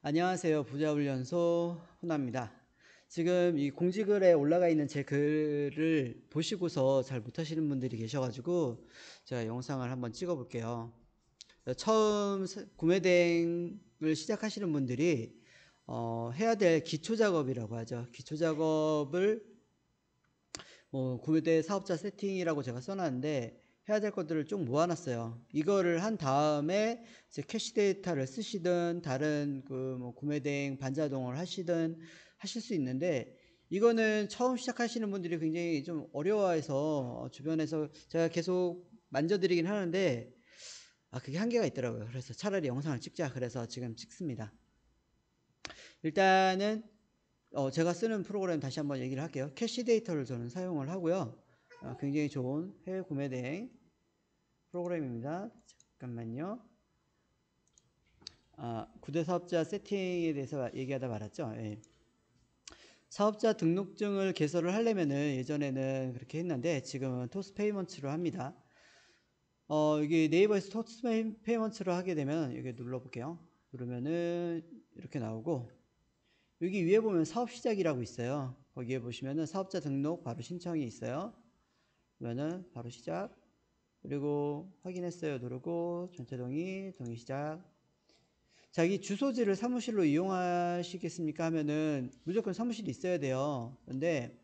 안녕하세요. 부자훈련소 훈아입니다. 지금 이 공지글에 올라가 있는 제 글을 보시고서 잘 못하시는 분들이 계셔가지고 제가 영상을 한번 찍어 볼게요. 처음 구매 대행을 시작하시는 분들이 해야 될 기초 작업이라고 하죠. 기초 작업을 구매 대행 사업자 세팅이라고 제가 써놨는데 해야 될 것들을 쭉 모아놨어요. 이거를 한 다음에 이제 캐시 데이터를 쓰시든 다른 구매 대행 반자동을 하시든 하실 수 있는데, 이거는 처음 시작하시는 분들이 굉장히 좀 어려워해서 주변에서 제가 계속 만져드리긴 하는데 그게 한계가 있더라고요. 그래서 차라리 영상을 찍자 그래서 지금 찍습니다. 일단은 제가 쓰는 프로그램 다시 한번 얘기를 할게요. 캐시 데이터를 저는 사용을 하고요. 굉장히 좋은 해외 구매 대행 프로그램입니다. 잠깐만요. 구대 사업자 세팅에 대해서 얘기하다 말았죠. 예. 사업자 등록증을 개설을 하려면은 예전에는 그렇게 했는데 지금은 토스 페이먼트로 합니다. 이게 네이버에서 토스 페이먼트로 하게 되면 여기 눌러볼게요. 누르면은 이렇게 나오고, 여기 위에 보면 사업 시작이라고 있어요. 거기에 보시면은 사업자 등록 바로 신청이 있어요. 그러면은 바로 시작, 그리고 확인했어요 누르고 전체 동의 시작. 자기 주소지를 사무실로 이용하시겠습니까 하면은 무조건 사무실이 있어야 돼요. 근데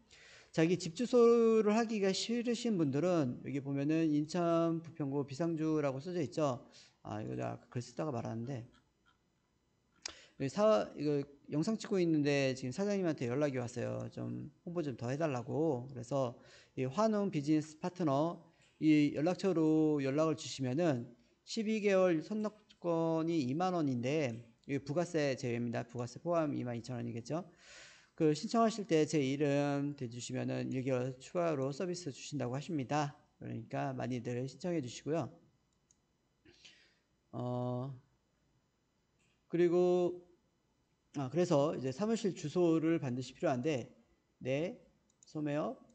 자기 집 주소를 하기가 싫으신 분들은 여기 보면은 인천 부평구 비상주라고 써져 있죠. 이거 내가 글 쓰다가 말았는데, 이거 영상 찍고 있는데 지금 사장님한테 연락이 왔어요. 좀 홍보 좀 더 해달라고. 그래서 이 환웅 비즈니스 파트너 이 연락처로 연락을 주시면은 12개월 선납권이 2만 원인데 이 부가세 제외입니다. 부가세 포함 22,000원이겠죠. 그 신청하실 때 제 이름 대주시면은 1개월 추가로 서비스 주신다고 하십니다. 그러니까 많이들 신청해 주시고요. 그리고 그래서 이제 사무실 주소를 반드시 필요한데, 네, 소매업,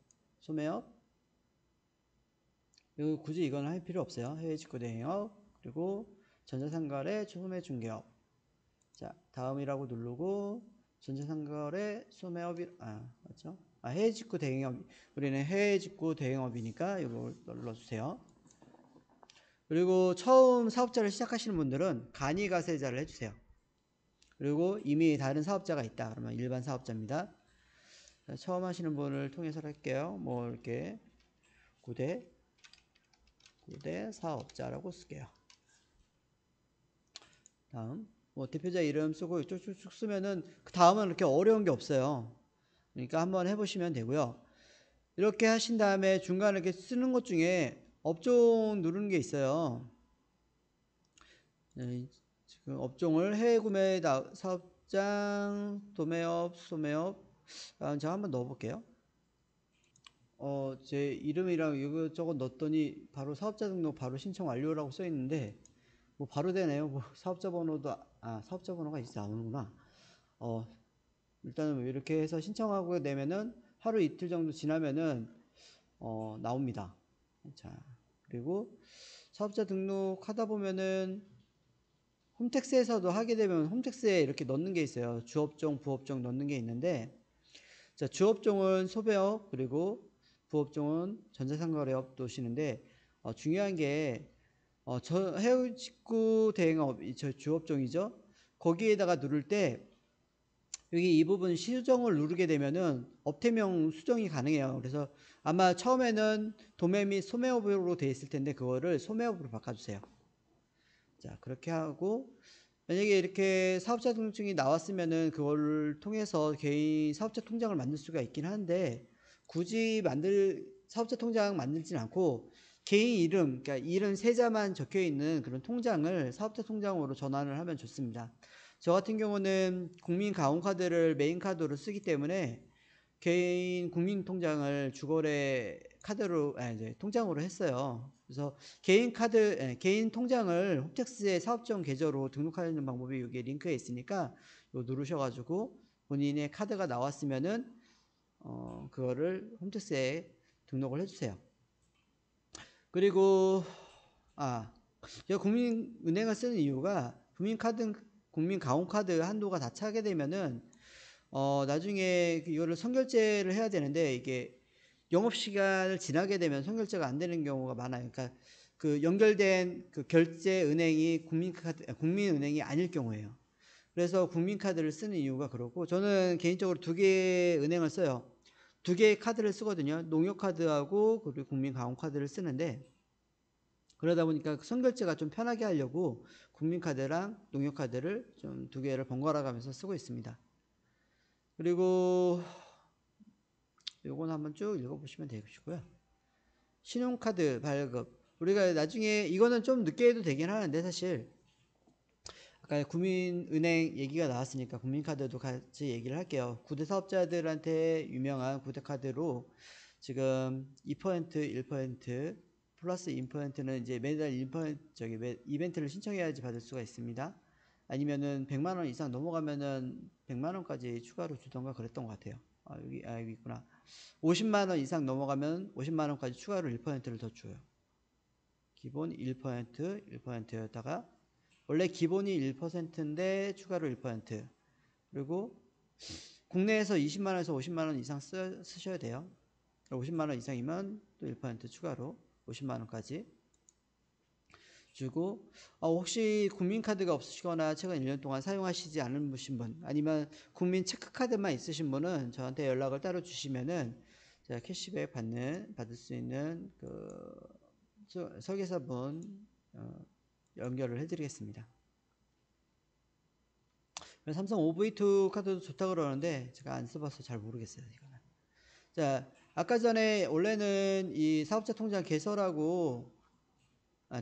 이거 굳이 이건 할 필요 없어요. 해외 직구 대행업, 그리고 전자상거래 소매 중개업. 자, 다음이라고 누르고 전자상거래 소매업이 맞죠? 해외 직구 대행업, 우리는 해외 직구 대행업이니까 이거 눌러주세요. 그리고 처음 사업자를 시작하시는 분들은 간이 가세자를 해주세요. 그리고 이미 다른 사업자가 있다 그러면 일반 사업자입니다. 처음 하시는 분을 통해서 할게요. 이렇게 구대 사업자라고 쓸게요. 다음 대표자 이름 쓰고 쭉쭉쭉 쓰면은 그 다음은 이렇게 어려운 게 없어요. 그러니까 한번 해보시면 되고요. 이렇게 하신 다음에 중간에 이렇게 쓰는 것 중에 업종 누르는 게 있어요. 지금 업종을 해외 구매 사업장, 도매업, 소매업. 제가 한번 넣어볼게요. 제 이름이랑 이것저것 넣었더니 바로 사업자 등록 바로 신청 완료라고 써 있는데 바로 되네요. 사업자 번호도 사업자 번호가 이제 나오는구나. 일단은 이렇게 해서 신청하고 내면은 하루 이틀 정도 지나면은 나옵니다. 자, 그리고 사업자 등록하다 보면은 홈택스에서도 하게 되면 홈택스에 이렇게 넣는 게 있어요. 주업종, 부업종 넣는 게 있는데, 자, 주업종은 소배업, 그리고 부업종은 전자상거래업 놓으시는데, 중요한 게, 해외 직구 대행업, 저 주업종이죠. 거기에다가 누를 때, 여기 이 부분 수정을 누르게 되면은 업태명 수정이 가능해요. 그래서 아마 처음에는 도매 및 소매업으로 되어 있을 텐데, 그거를 소매업으로 바꿔주세요. 자, 그렇게 하고, 만약에 이렇게 사업자 등록증이 나왔으면은 그걸 통해서 개인 사업자 통장을 만들 수가 있긴 한데, 굳이 사업자 통장 만들진 않고 개인 이름, 그러니까 이름 세자만 적혀 있는 그런 통장을 사업자 통장으로 전환을 하면 좋습니다. 저 같은 경우는 국민 가온카드를 메인 카드로 쓰기 때문에 개인 국민 통장을 주거래 카드로 이제 통장으로 했어요. 그래서 개인 통장을 홈택스의 사업종 계좌로 등록하는 방법이 여기 링크에 있으니까 이거 누르셔가지고 본인의 카드가 나왔으면은 그거를 홈택스에 등록을 해주세요. 그리고 제가 국민은행을 쓰는 이유가 국민카드 국민 가공카드 한도가 다 차게 되면은 나중에 이거를 선결제를 해야 되는데 이게 영업시간을 지나게 되면 선결제가 안 되는 경우가 많아요. 그러니까 그 연결된 그 결제 은행이 국민은행이 아닐 경우에요. 그래서 국민카드를 쓰는 이유가 그렇고, 저는 개인적으로 두 개의 은행을 써요. 두 개의 카드를 쓰거든요. 농협카드하고 그리고 국민가공카드를 쓰는데, 그러다 보니까 선결제가 좀 편하게 하려고 국민카드랑 농협카드를 좀 두 개를 번갈아 가면서 쓰고 있습니다. 그리고 요건 한번 쭉 읽어보시면 되시고요. 신용카드 발급. 우리가 나중에 이거는 좀 늦게 해도 되긴 하는데, 사실 아까 국민은행 얘기가 나왔으니까 국민카드도 같이 얘기를 할게요. 구대 사업자들한테 유명한 구대카드로 지금 2%, 1% 플러스 2%는 이제 매달 1% 이벤트를 신청해야지 받을 수가 있습니다. 아니면은 100만 원 이상 넘어가면은 100만 원까지 추가로 주던가 그랬던 것 같아요. 여기 있구나. 50만 원 이상 넘어가면 50만 원까지 추가로 1%를 더 줘요. 기본 1%, 1%였다가 원래 기본이 1%인데 추가로 1%. 그리고 국내에서 20만 원에서 50만 원 이상 쓰셔야 돼요. 50만 원 이상이면 또 1% 추가로 50만 원까지 주고, 혹시 국민카드가 없으시거나 최근 1년 동안 사용하시지 않으신 분, 아니면 국민 체크카드만 있으신 분은 저한테 연락을 따로 주시면은 제가 캐시백 받을 수 있는 그 설계사분 연결을 해드리겠습니다. 삼성 OV2 카드도 좋다 그러는데 제가 안 써봐서 잘 모르겠어요, 이거는. 자, 아까 전에 원래는 이 사업자 통장 개설하고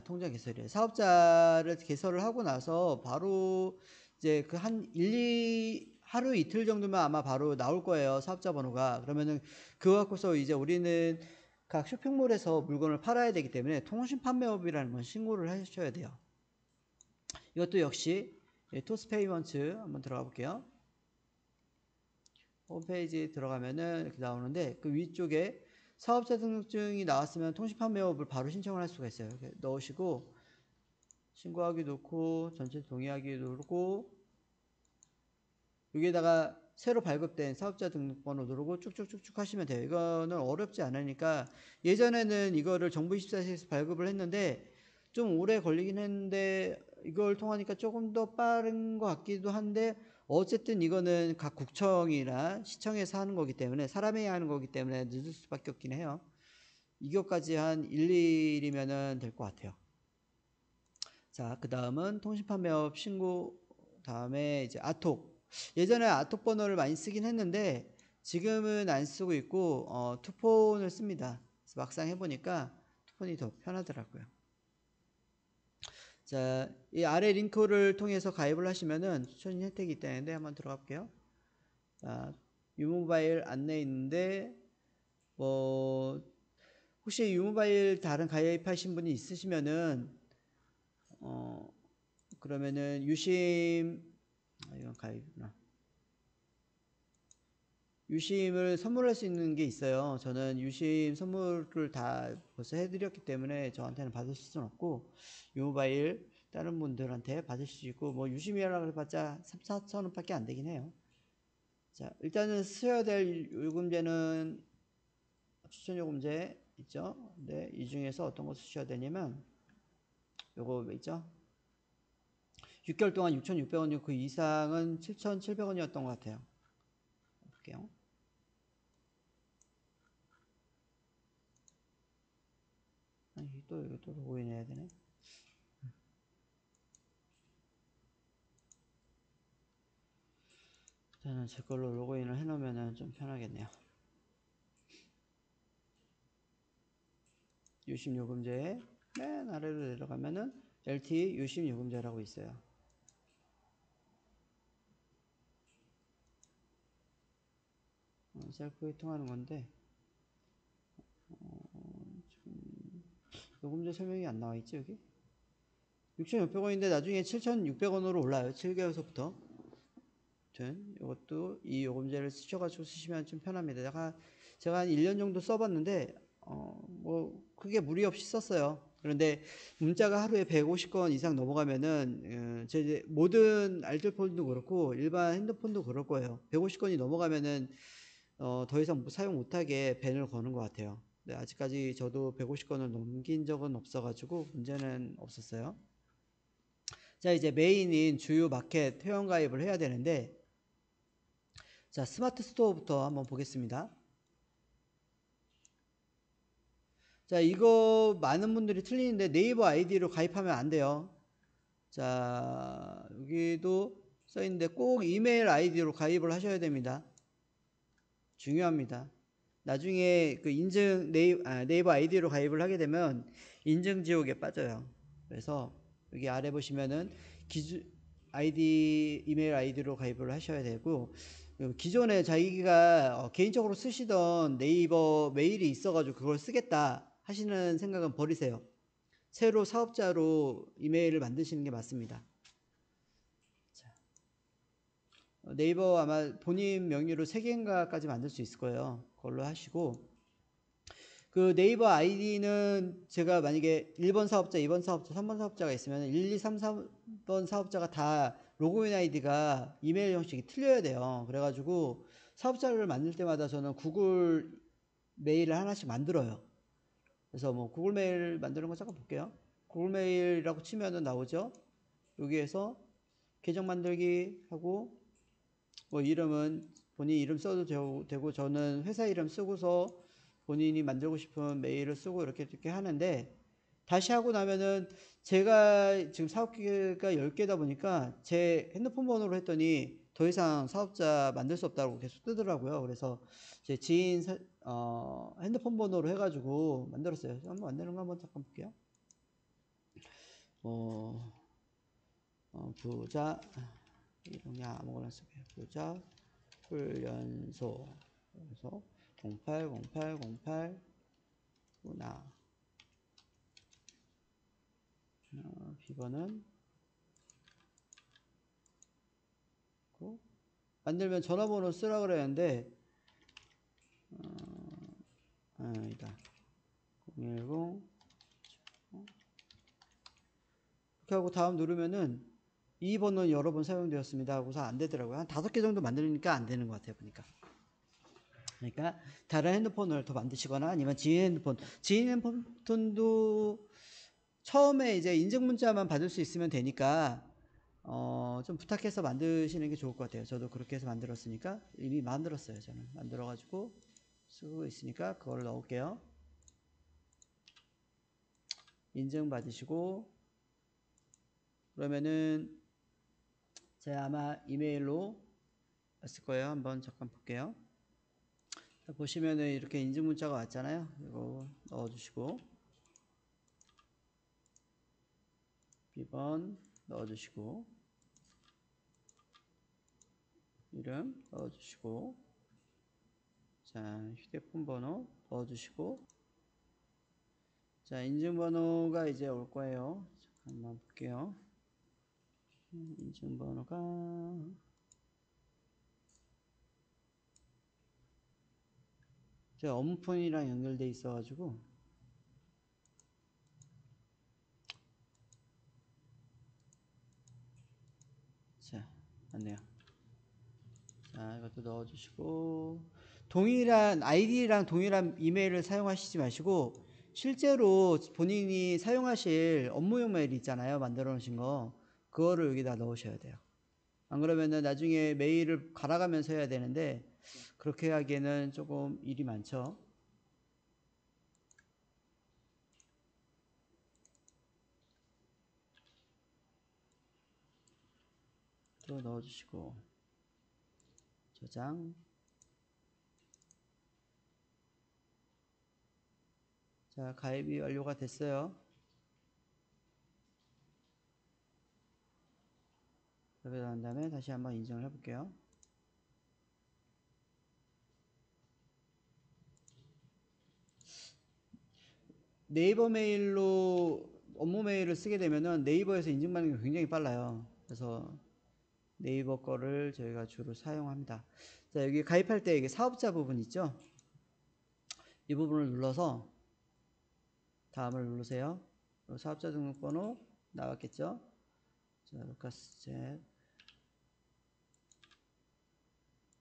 통장 개설이에요. 사업자를 개설을 하고 나서 바로 이제 그 한 2 하루 이틀 정도면 아마 바로 나올 거예요. 사업자 번호가. 그러면은 그거 갖고서 이제 우리는 각 쇼핑몰에서 물건을 팔아야 되기 때문에 통신 판매업이라는 건 신고를 하셔야 돼요. 이것도 역시 토스페이먼트 한번 들어가 볼게요. 홈페이지 들어가면은 이렇게 나오는데 그 위쪽에 사업자 등록증이 나왔으면 통신 판매업을 바로 신청을 할 수가 있어요. 이렇게 넣으시고 신고하기 놓고 전체 동의하기 누르고 여기에다가 새로 발급된 사업자 등록번호 누르고 쭉쭉쭉쭉 하시면 돼요. 이거는 어렵지 않으니까, 예전에는 이거를 정부24시에서 발급을 했는데 좀 오래 걸리긴 했는데 이걸 통하니까 조금 더 빠른 것 같기도 한데, 어쨌든 이거는 각 구청이나 시청에서 하는 거기 때문에, 사람이 하는 거기 때문에 늦을 수밖에 없긴 해요. 이것까지 한 1, 2일이면 될 것 같아요. 자, 그 다음은 통신판매업 신고, 다음에 이제 아톡. 예전에 아톡 번호를 많이 쓰긴 했는데 지금은 안 쓰고 있고 투폰을 씁니다. 그래서 막상 해보니까 투폰이 더 편하더라고요. 자, 이 아래 링크를 통해서 가입을 하시면은 추천 혜택이 있다는데 한번 들어가 볼게요. 자, 유모바일 안내 있는데 혹시 유모바일 다른 가입하신 분이 있으시면은 그러면은 이건 가입이구나. 유심을 선물할 수 있는 게 있어요. 저는 유심 선물을 다 벌써 해드렸기 때문에 저한테는 받으실 수는 없고, 유모바일 다른 분들한테 받으실 수 있고, 뭐 유심이라고 해봤자 3,4천 원밖에 안 되긴 해요. 자, 일단은 쓰셔야 될 요금제는 추천 요금제 있죠. 네, 이 중에서 어떤 거 쓰셔야 되냐면 요거 있죠. 6개월 동안 6,600원이고 그 이상은 7,700원이었던 것 같아요. 볼게요. 또 로그인해야 되네. 일단은 제 걸로 로그인을 해놓으면 좀 편하겠네요. 유심 요금제 맨 아래로 내려가면은 LTE 유심 요금제라고 있어요. 셀프 이통하는 건데 지금 요금제 설명이 안 나와 있지 여기? 6,600원인데 나중에 7,600원으로 올라요. 7개월서부터. 이것도 이 요금제를 쓰셔가지고 쓰시면 좀 편합니다. 제가 한 1년 정도 써봤는데 뭐 크게 무리 없이 썼어요. 그런데 문자가 하루에 150건 이상 넘어가면은 제 모든 알뜰폰도 그렇고 일반 핸드폰도 그럴 거예요. 150건이 넘어가면은 더 이상 사용 못하게 밴을 거는 것 같아요. 네, 아직까지 저도 150건을 넘긴 적은 없어가지고 문제는 없었어요. 자, 이제 메인인 주요 마켓 회원가입을 해야 되는데, 자, 스마트 스토어부터 한번 보겠습니다. 자, 이거 많은 분들이 틀리는데 네이버 아이디로 가입하면 안 돼요. 자, 여기도 써있는데 꼭 이메일 아이디로 가입을 하셔야 됩니다. 중요합니다. 나중에 그 네이버 아이디로 가입을 하게 되면 인증 지옥에 빠져요. 그래서 여기 아래 보시면은 이메일 아이디로 가입을 하셔야 되고, 기존에 자기가 개인적으로 쓰시던 네이버 메일이 있어가지고 그걸 쓰겠다 하시는 생각은 버리세요. 새로 사업자로 이메일을 만드시는 게 맞습니다. 네이버 아마 본인 명의로 3개인가까지 만들 수 있을 거예요. 그걸로 하시고, 그 네이버 아이디는 제가 만약에 1번 사업자, 2번 사업자, 3번 사업자가 있으면 1, 2, 3, 4번 사업자가 다 로그인 아이디가 이메일 형식이 틀려야 돼요. 그래가지고 사업자를 만들 때마다 저는 구글 메일을 하나씩 만들어요. 그래서 뭐 구글 메일 만드는 거 잠깐 볼게요. 구글 메일이라고 치면은 나오죠. 여기에서 계정 만들기 하고, 뭐 이름은 본인 이름 써도 되고 저는 회사 이름 쓰고서 본인이 만들고 싶은 메일을 쓰고 이렇게 하는데, 다시 하고 나면은 제가 지금 사업기가 10개다 보니까 제 핸드폰 번호로 했더니 더 이상 사업자 만들 수 없다고 계속 뜨더라고요. 그래서 제 지인 핸드폰 번호로 해가지고 만들었어요. 한번 만드는 거 한번 잠깐 볼게요. 부자 이름이 아무거나 쓸게요. 부자 훈련소. 그래서 080808 구나. 비번은 만들면 전화번호 쓰라 그랬는데 아니다. 010 이렇게 하고 다음 누르면은 이 번호는 여러 번 사용되었습니다 하고서 안 되더라고요. 한 5개 정도 만드니까 안 되는 것 같아요, 보니까. 그러니까 다른 핸드폰을 더 만드시거나 아니면 지인 핸드폰도 처음에 이제 인증 문자만 받을 수 있으면 되니까 좀 부탁해서 만드시는 게 좋을 것 같아요. 저도 그렇게 해서 만들었으니까 이미 만들었어요. 저는 만들어가지고 쓰고 있으니까 그걸 넣을게요. 인증 받으시고 그러면은 제가 아마 이메일로 왔을 거예요. 한번 잠깐 볼게요. 보시면은 이렇게 인증 문자가 왔잖아요. 이거 넣어주시고 비번 넣어주시고 이름 넣어주시고 자 휴대폰 번호 넣어주시고 자 인증번호가 이제 올 거예요. 잠깐만 볼게요. 인증번호가 제가 업무폰이랑 연결돼 있어가지고 자 맞네요. 자 이것도 넣어주시고 동일한 아이디랑 동일한 이메일을 사용하시지 마시고 실제로 본인이 사용하실 업무용 메일 있잖아요. 만들어 놓으신 거 그거를 여기다 넣으셔야 돼요. 안 그러면은 나중에 메일을 갈아가면서 해야 되는데 그렇게 하기에는 조금 일이 많죠. 또 넣어주시고 저장. 자 가입이 완료가 됐어요. 그러고 난 다음에 다시 한번 인증을 해볼게요. 네이버 메일로 업무 메일을 쓰게 되면은 네이버에서 인증받는 게 굉장히 빨라요. 그래서 네이버 거를 저희가 주로 사용합니다. 자, 여기 가입할 때 이게 사업자 부분 있죠? 이 부분을 눌러서 다음을 누르세요. 사업자 등록번호 나왔겠죠? 자, 루카스젯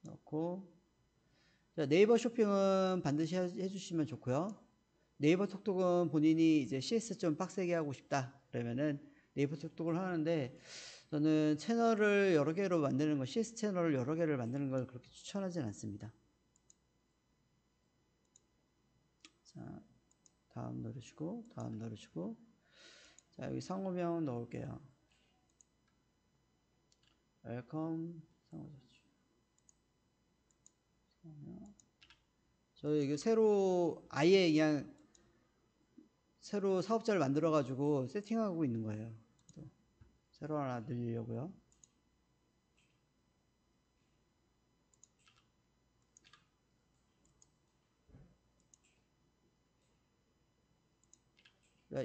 넣고, 자, 네이버 쇼핑은 반드시 해주시면 좋고요. 네이버 톡톡은 본인이 이제 CS 좀 빡세게 하고 싶다 그러면은 네이버 톡톡을 하는데, 저는 채널을 여러 개로 만드는 거, CS 채널을 여러 개를 만드는 걸 그렇게 추천하진 않습니다. 자, 다음 누르시고, 다음 누르시고, 자, 여기 상호명 넣을게요. 웰컴 상호자주. 저 이게 새로 아예 그냥 새로 사업자를 만들어 가지고 세팅하고 있는 거예요. 새로 하나 늘리려고요.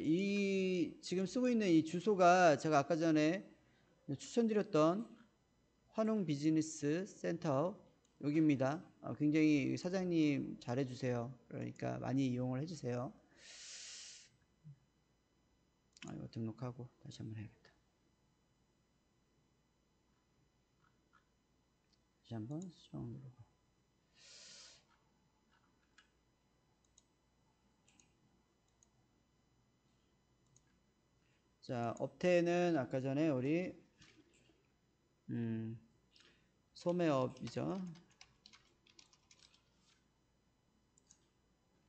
이 지금 쓰고 있는 이 주소가 제가 아까 전에 추천드렸던 환웅 비즈니스 센터 여기입니다. 굉장히 사장님 잘해주세요. 그러니까 많이 이용을 해주세요. 이거 등록하고 다시 한번 해야겠다. 다시 한번 수정 누르고. 자, 업태는 아까 전에 우리 소매업이죠.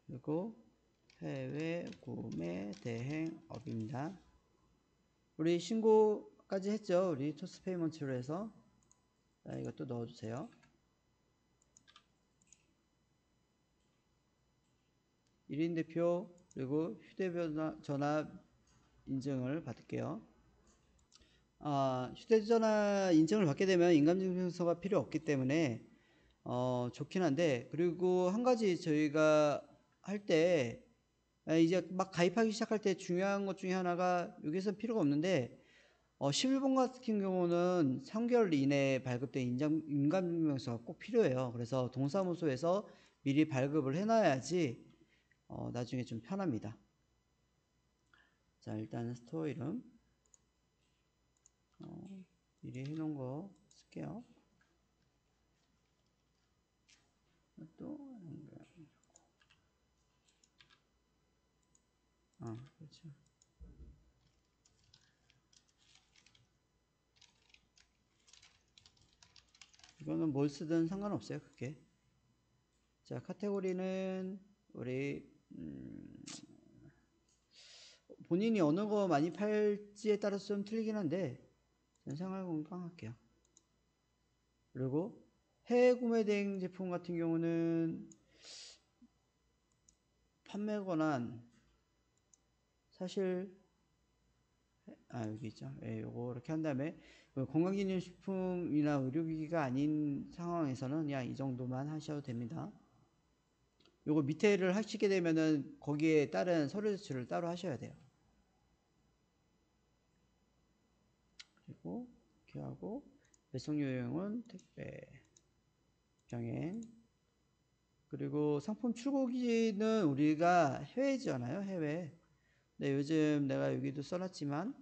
그리고 해외 구매 대행업입니다. 우리 신고까지 했죠. 우리 토스 페이먼트로 해서. 자, 이것도 넣어주세요. 1인 대표 그리고 휴대전화 인증을 받을게요. 휴대전화 인증을 받게 되면 인감증명서가 필요 없기 때문에 좋긴 한데, 그리고 한 가지 저희가 할 때 이제 막 가입하기 시작할 때 중요한 것 중에 하나가, 여기서 필요가 없는데 11번 같은 경우는 3개월 이내에 발급된 인감증명서가 꼭 필요해요. 그래서 동사무소에서 미리 발급을 해놔야지 나중에 좀 편합니다. 자, 일단은 스토어 이름 미리 해놓은 거 쓸게요. 또 그렇죠. 이거는 뭘 쓰든 상관없어요, 그게. 자, 카테고리는 우리 본인이 어느 거 많이 팔지에 따라서 좀 틀리긴 한데 전 생활건강 할게요. 그리고 해외 구매 대행 제품 같은 경우는 판매 권한 사실 여기 있죠. 예, 요거 이렇게 한 다음에 건강기능식품이나 의료기기가 아닌 상황에서는 그냥 이 정도만 하셔도 됩니다. 요거 밑에를 하시게 되면은 거기에 따른 서류 제출을 따로 하셔야 돼요. 그리고 이렇게 하고 배송 요령은 택배 병행, 그리고 상품 출고기는 우리가 해외잖아요, 해외. 근데 요즘 내가 여기도 써놨지만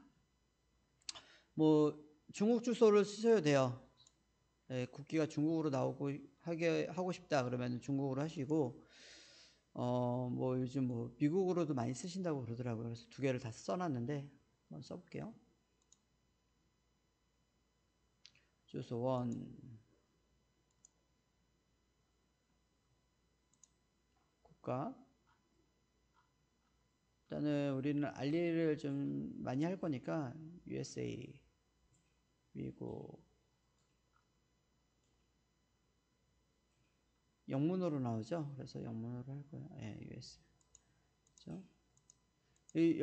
뭐 중국 주소를 쓰셔도 돼요. 네, 국기가 중국으로 나오고 하고 싶다 그러면 중국으로 하시고, 뭐 요즘 뭐 미국으로도 많이 쓰신다고 그러더라고요. 그래서 두 개를 다 써놨는데 한번 써볼게요. 주소 원, 국가. 일단은 우리는 알리를 좀 많이 할 거니까 USA, 미국. 영문으로 나오죠. 그래서 영문으로 할 거예요. 예, US. 그렇죠? 이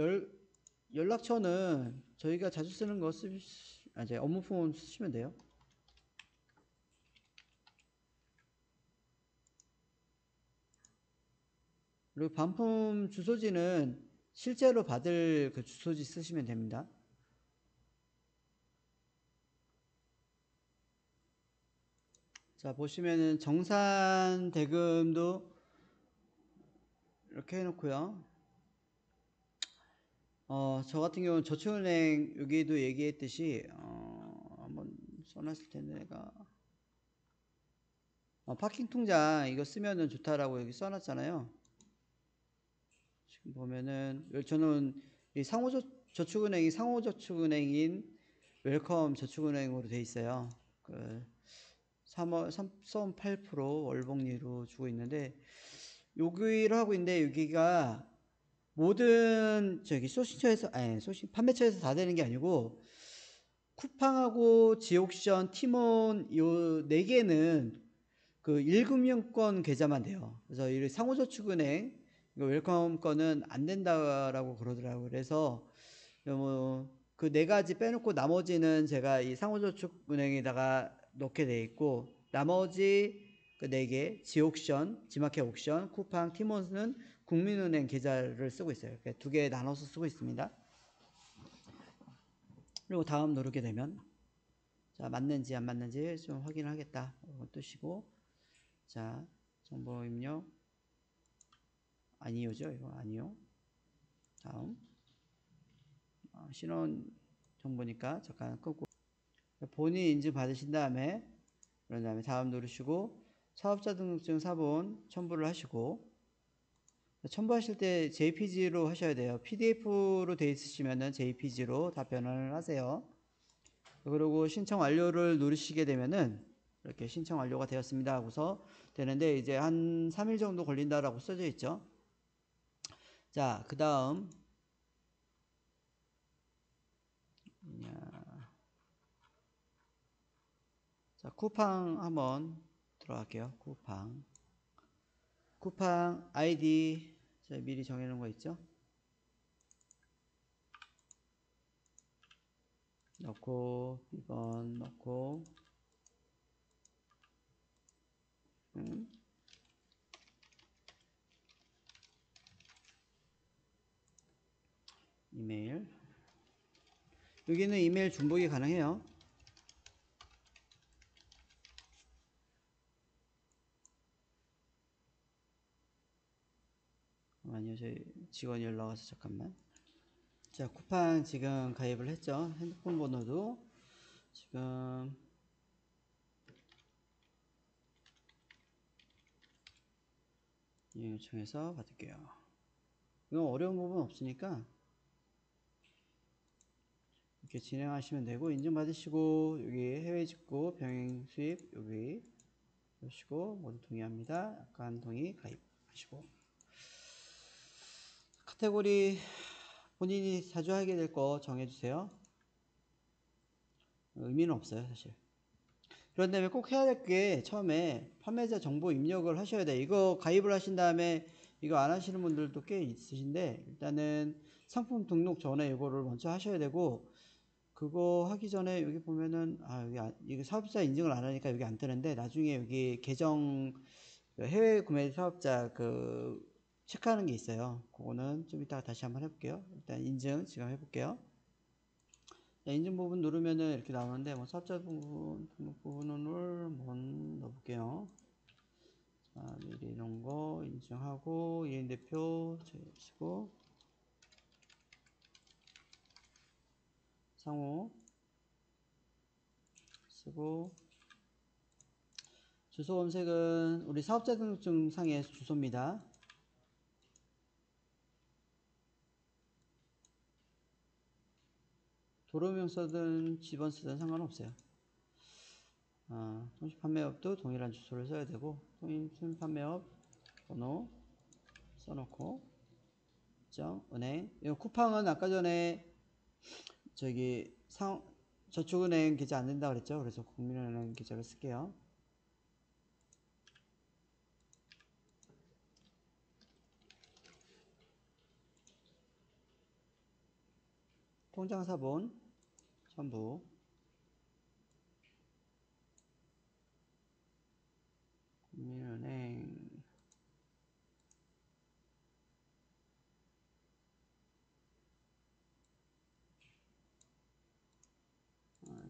연락처는 저희가 자주 쓰는 거 이제 업무폰 쓰시면 돼요. 그리고 반품 주소지는 실제로 받을 그 주소지 쓰시면 됩니다. 자, 보시면은 정산 대금도 이렇게 해놓고요. 저 같은 경우는 저축은행 여기도 얘기했듯이 한번 써놨을 텐데 내가 파킹 통장 이거 쓰면은 좋다라고 여기 써놨잖아요. 지금 보면은 저는 이 저축은행이 상호저축은행인 웰컴 저축은행으로 돼 있어요. 그 3.8% 월복리로 주고 있는데 여기를 하고 있는데 여기가 모든 저기 소싱처에서 아니 소싱 판매처에서 다 되는 게 아니고 쿠팡하고 지옥션, 티몬 요 네 개는 그 1금융권 계좌만 돼요. 그래서 이 상호저축은행 이거 웰컴 거는 안 된다라고 그러더라고요. 그래서 그 네 가지 빼놓고 나머지는 제가 이 상호저축은행에다가 넣게 돼 있고 나머지 그 네 개 지옥션, 지마켓 옥션, 쿠팡, 티몬스는 국민은행 계좌를 쓰고 있어요. 두 개 나눠서 쓰고 있습니다. 그리고 다음 누르게 되면 자 맞는지 안 맞는지 좀 확인하겠다 뜨시고 자 정보 입력 아니요죠 이거 아니요. 다음 신원 정보니까 잠깐 끄고 본인 인증 받으신 다음에 그런 다음에 다음 누르시고 사업자 등록증 사본 첨부를 하시고 첨부하실 때 JPG로 하셔야 돼요. PDF로 돼 있으시면은 JPG로 답변을 하세요. 그리고 신청 완료를 누르시게 되면은 이렇게 신청 완료가 되었습니다 하고서 되는데 이제 한 3일 정도 걸린다라고 써져 있죠. 자, 그 다음 자, 쿠팡 한번 들어갈게요. 쿠팡 아이디 제가 미리 정해놓은 거 있죠. 넣고 비번 넣고 이메일 여기는 이메일 중복이 가능해요. 아니요 저희 직원이 연락 와서 잠깐만. 자 쿠팡 지금 가입을 했죠. 핸드폰 번호도 지금 요청해서 받을게요. 이건 어려운 부분 없으니까 이렇게 진행하시면 되고 인증받으시고 여기 해외 직구 병행 수입 여기 보시고 모두 동의합니다. 약간 동의 가입하시고 카테고리 본인이 자주 하게 될 거 정해주세요. 의미는 없어요 사실. 그런 다음에 꼭 해야 될 게 처음에 판매자 정보 입력을 하셔야 돼요. 이거 가입을 하신 다음에 이거 안 하시는 분들도 꽤 있으신데 일단은 상품 등록 전에 이거를 먼저 하셔야 되고 그거 하기 전에 여기 보면은 이거 사업자 인증을 안 하니까 여기 안 뜨는데 나중에 여기 계정 해외 구매 사업자 체크하는 게 있어요. 그거는 좀 이따가 다시 한번 해볼게요. 일단 인증 지금 해볼게요. 인증 부분 누르면은 이렇게 나오는데 사업자 부분 등록 부분을 한번 넣어볼게요. 자, 미리 이런 거 인증하고 1인 대표 제시고 상호 쓰고 주소 검색은 우리 사업자 등록증 상의 주소입니다. 도로명 쓰든 집원 쓰든 상관없어요. 통신 판매업도 동일한 주소를 써야 되고 통신 판매업 번호 써놓고 은행 이거 쿠팡은 아까 전에 저기 저축은행 계좌 안 된다 그랬죠. 그래서 국민은행 계좌를 쓸게요. 통장사본 첨부 국민은행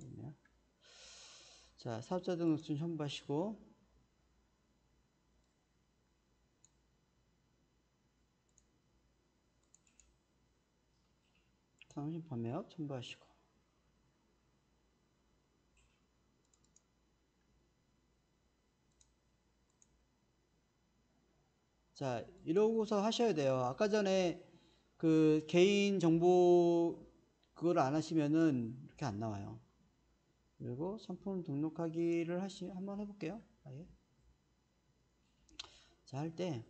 있네요. 자 사업자 등록증 첨부하시고 사무실 판매업 첨부하시고. 자, 이러고서 하셔야 돼요. 아까 전에 그 개인 정보 그걸 안 하시면은 이렇게 안 나와요. 그리고 상품 등록하기를 한번 해볼게요. 아예. 자, 할 때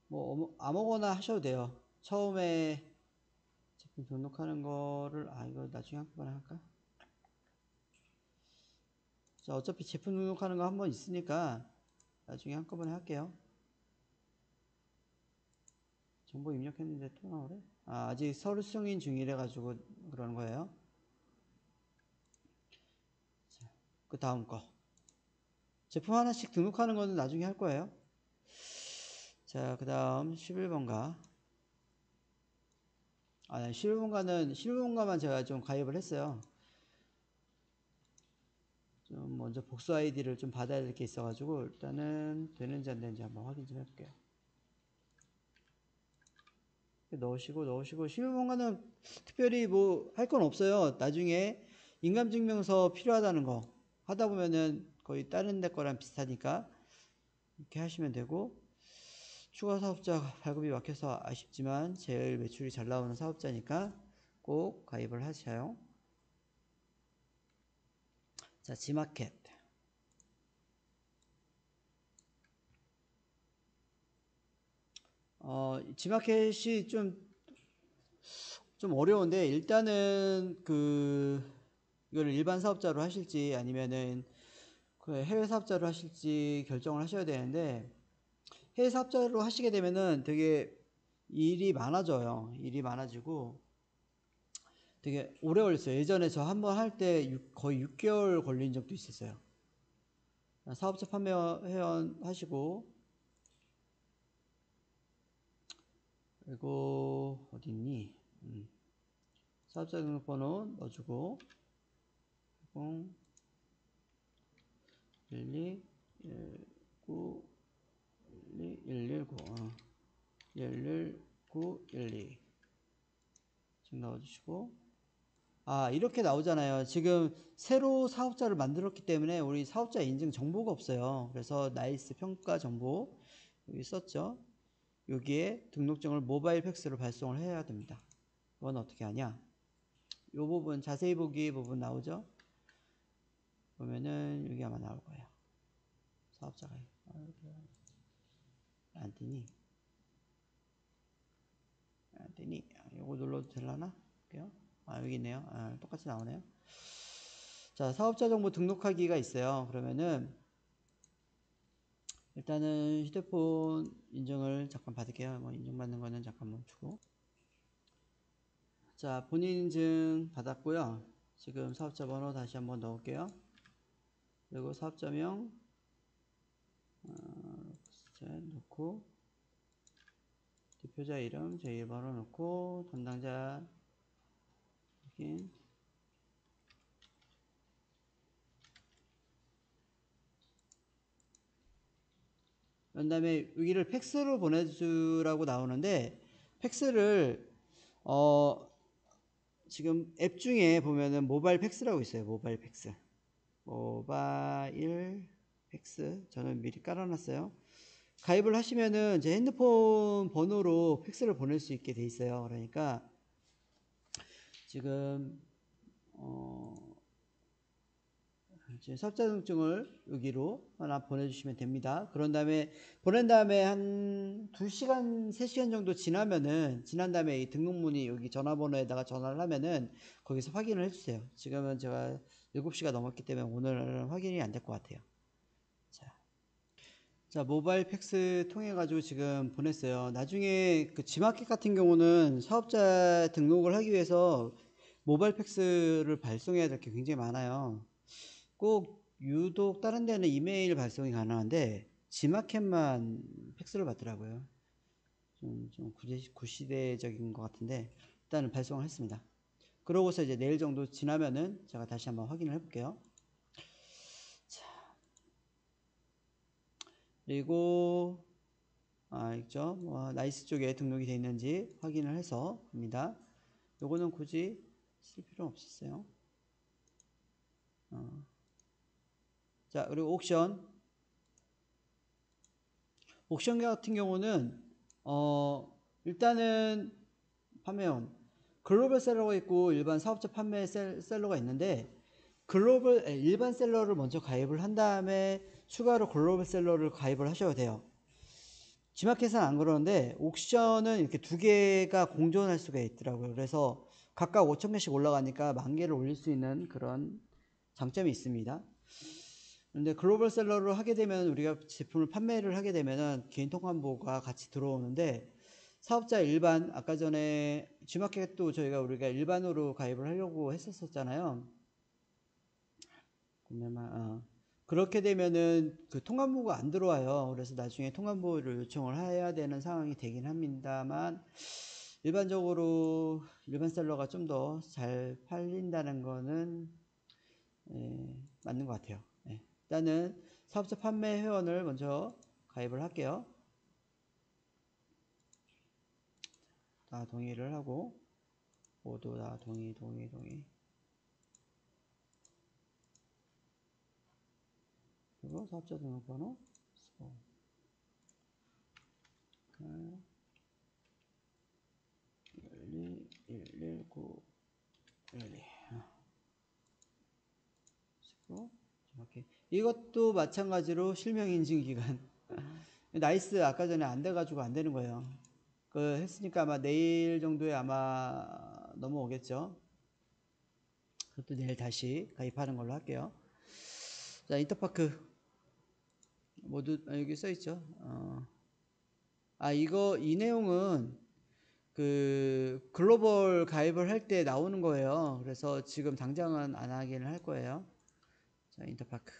뭐 아무거나 하셔도 돼요. 처음에 제품 등록하는 거를 이거 나중에 한꺼번에 할까? 자, 어차피 제품 등록하는 거 한번 있으니까 나중에 한꺼번에 할게요. 정보 입력했는데 또 나오래? 아직 서류 승인 중이래 가지고 그러는 거예요. 자, 그 다음 거. 제품 하나씩 등록하는 거는 나중에 할 거예요. 자, 그 다음 11번가. 11번가만 제가 좀 가입을 했어요. 좀 먼저 복수 아이디를 좀 받아야 될 게 있어가지고 일단은 되는지 안 되는지 한번 확인 좀 해볼게요. 넣으시고 11번가는 특별히 뭐 할 건 없어요. 나중에 인감증명서 필요하다는 거 하다 보면은 거의 다른 데 거랑 비슷하니까 이렇게 하시면 되고, 추가 사업자 발급이 막혀서 아쉽지만 제일 매출이 잘 나오는 사업자니까 꼭 가입을 하셔요. 자, 지마켓. 지마켓이 좀 어려운데, 일단은 이거를 일반 사업자로 하실지 아니면은 그 해외 사업자로 하실지 결정을 하셔야 되는데, 해외 사업자로 하시게 되면은 되게 일이 많아져요. 일이 많아지고 되게 오래 걸렸어요. 예전에 저 한번 할 때 거의 6개월 걸린 적도 있었어요. 사업자 판매 회원 하시고, 그리고 어디 있니? 사업자 등록번호 넣어주고 0 12 19 119 119 12 지금 넣어주시고, 이렇게 나오잖아요. 지금 새로 사업자를 만들었기 때문에 우리 사업자 인증 정보가 없어요. 그래서 나이스 평가 정보 여기 썼죠. 여기에 등록증을 모바일 팩스로 발송을 해야 됩니다. 이건 어떻게 하냐? 이 부분 자세히 보기 부분 나오죠? 보면은 여기 아마 나올 거예요. 사업자가 안 뜨니? 이거 눌러도 되려나? 볼게요. 여기 있네요. 똑같이 나오네요. 자, 사업자 정보 등록하기가 있어요. 그러면은 일단은 휴대폰 인증을 잠깐 받을게요. 뭐 인증받는 거는 잠깐 멈추고. 자, 본인 인증 받았고요. 지금 사업자 번호 다시 한번 넣을게요. 그리고 사업자명 넣고, 대표자 이름 제 번호 넣고, 담당자 확인. 그 다음에 여기를 팩스로 보내주라고 나오는데, 팩스를 지금 앱 중에 보면은 모바일 팩스라고 있어요. 모바일 팩스. 모바일 팩스. 저는 미리 깔아놨어요. 가입을 하시면은 제 핸드폰 번호로 팩스를 보낼 수 있게 돼 있어요. 그러니까 지금 사업자 등록증을 여기로 하나 보내주시면 됩니다. 보낸 다음에 한 2시간, 3시간 정도 지난 다음에 이 등록문이 여기 전화번호에다가 전화를 하면은 거기서 확인을 해주세요. 지금은 제가 7시가 넘었기 때문에 오늘은 확인이 안 될 것 같아요. 자, 모바일 팩스 통해 가지고 지금 보냈어요. 나중에 그 지마켓 같은 경우는 사업자 등록을 하기 위해서 모바일 팩스를 발송해야 될 게 굉장히 많아요. 꼭 유독 다른 데는 이메일 발송이 가능한데 지마켓만 팩스를 받더라고요. 좀 구시대적인 것 같은데 일단은 발송을 했습니다. 그러고서 이제 내일 정도 지나면은 제가 다시 한번 확인을 해볼게요. 자, 그리고 있죠? 나이스 쪽에 등록이 되어 있는지 확인을 해서 합니다. 요거는 굳이 쓸 필요 없었어요. 자, 그리고 옥션 같은 경우는 일단은 판매원 글로벌 셀러가 있고 일반 사업자 판매 셀러가 있는데 일반 셀러를 먼저 가입을 한 다음에 추가로 글로벌 셀러를 가입을 하셔야 돼요. G마켓은 안 그러는데 옥션은 이렇게 두 개가 공존할 수가 있더라고요. 그래서 각각 5,000개씩 올라가니까 10,000개를 올릴 수 있는 그런 장점이 있습니다. 근데 글로벌 셀러를 하게 되면 우리가 제품을 판매를 하게 되면은 개인 통관보가 같이 들어오는데 사업자 일반 아까 전에 G마켓도 우리가 일반으로 가입을 하려고 했었잖아요. 구매만 그렇게 되면은 그 통관보가 안 들어와요. 그래서 나중에 통관보를 요청을 해야 되는 상황이 되긴 합니다만 일반적으로 일반 셀러가 좀 더 잘 팔린다는 거는 맞는 것 같아요. 일단은 사업자 판매 회원을 먼저 가입을 할게요. 다 동의를 하고 모두 다 동의. 그리고 사업자 등록번호 11912 이것도 마찬가지로 실명 인증 기간 나이스 아까 전에 안 돼가지고 안 되는 거예요. 했으니까 아마 내일 정도에 아마 넘어오겠죠. 그것도 내일 다시 가입하는 걸로 할게요. 자, 인터파크 모두 여기 써 있죠. 이 내용은 그 글로벌 가입을 할 때 나오는 거예요. 그래서 지금 당장은 안 하기는 할 거예요. 자, 인터파크.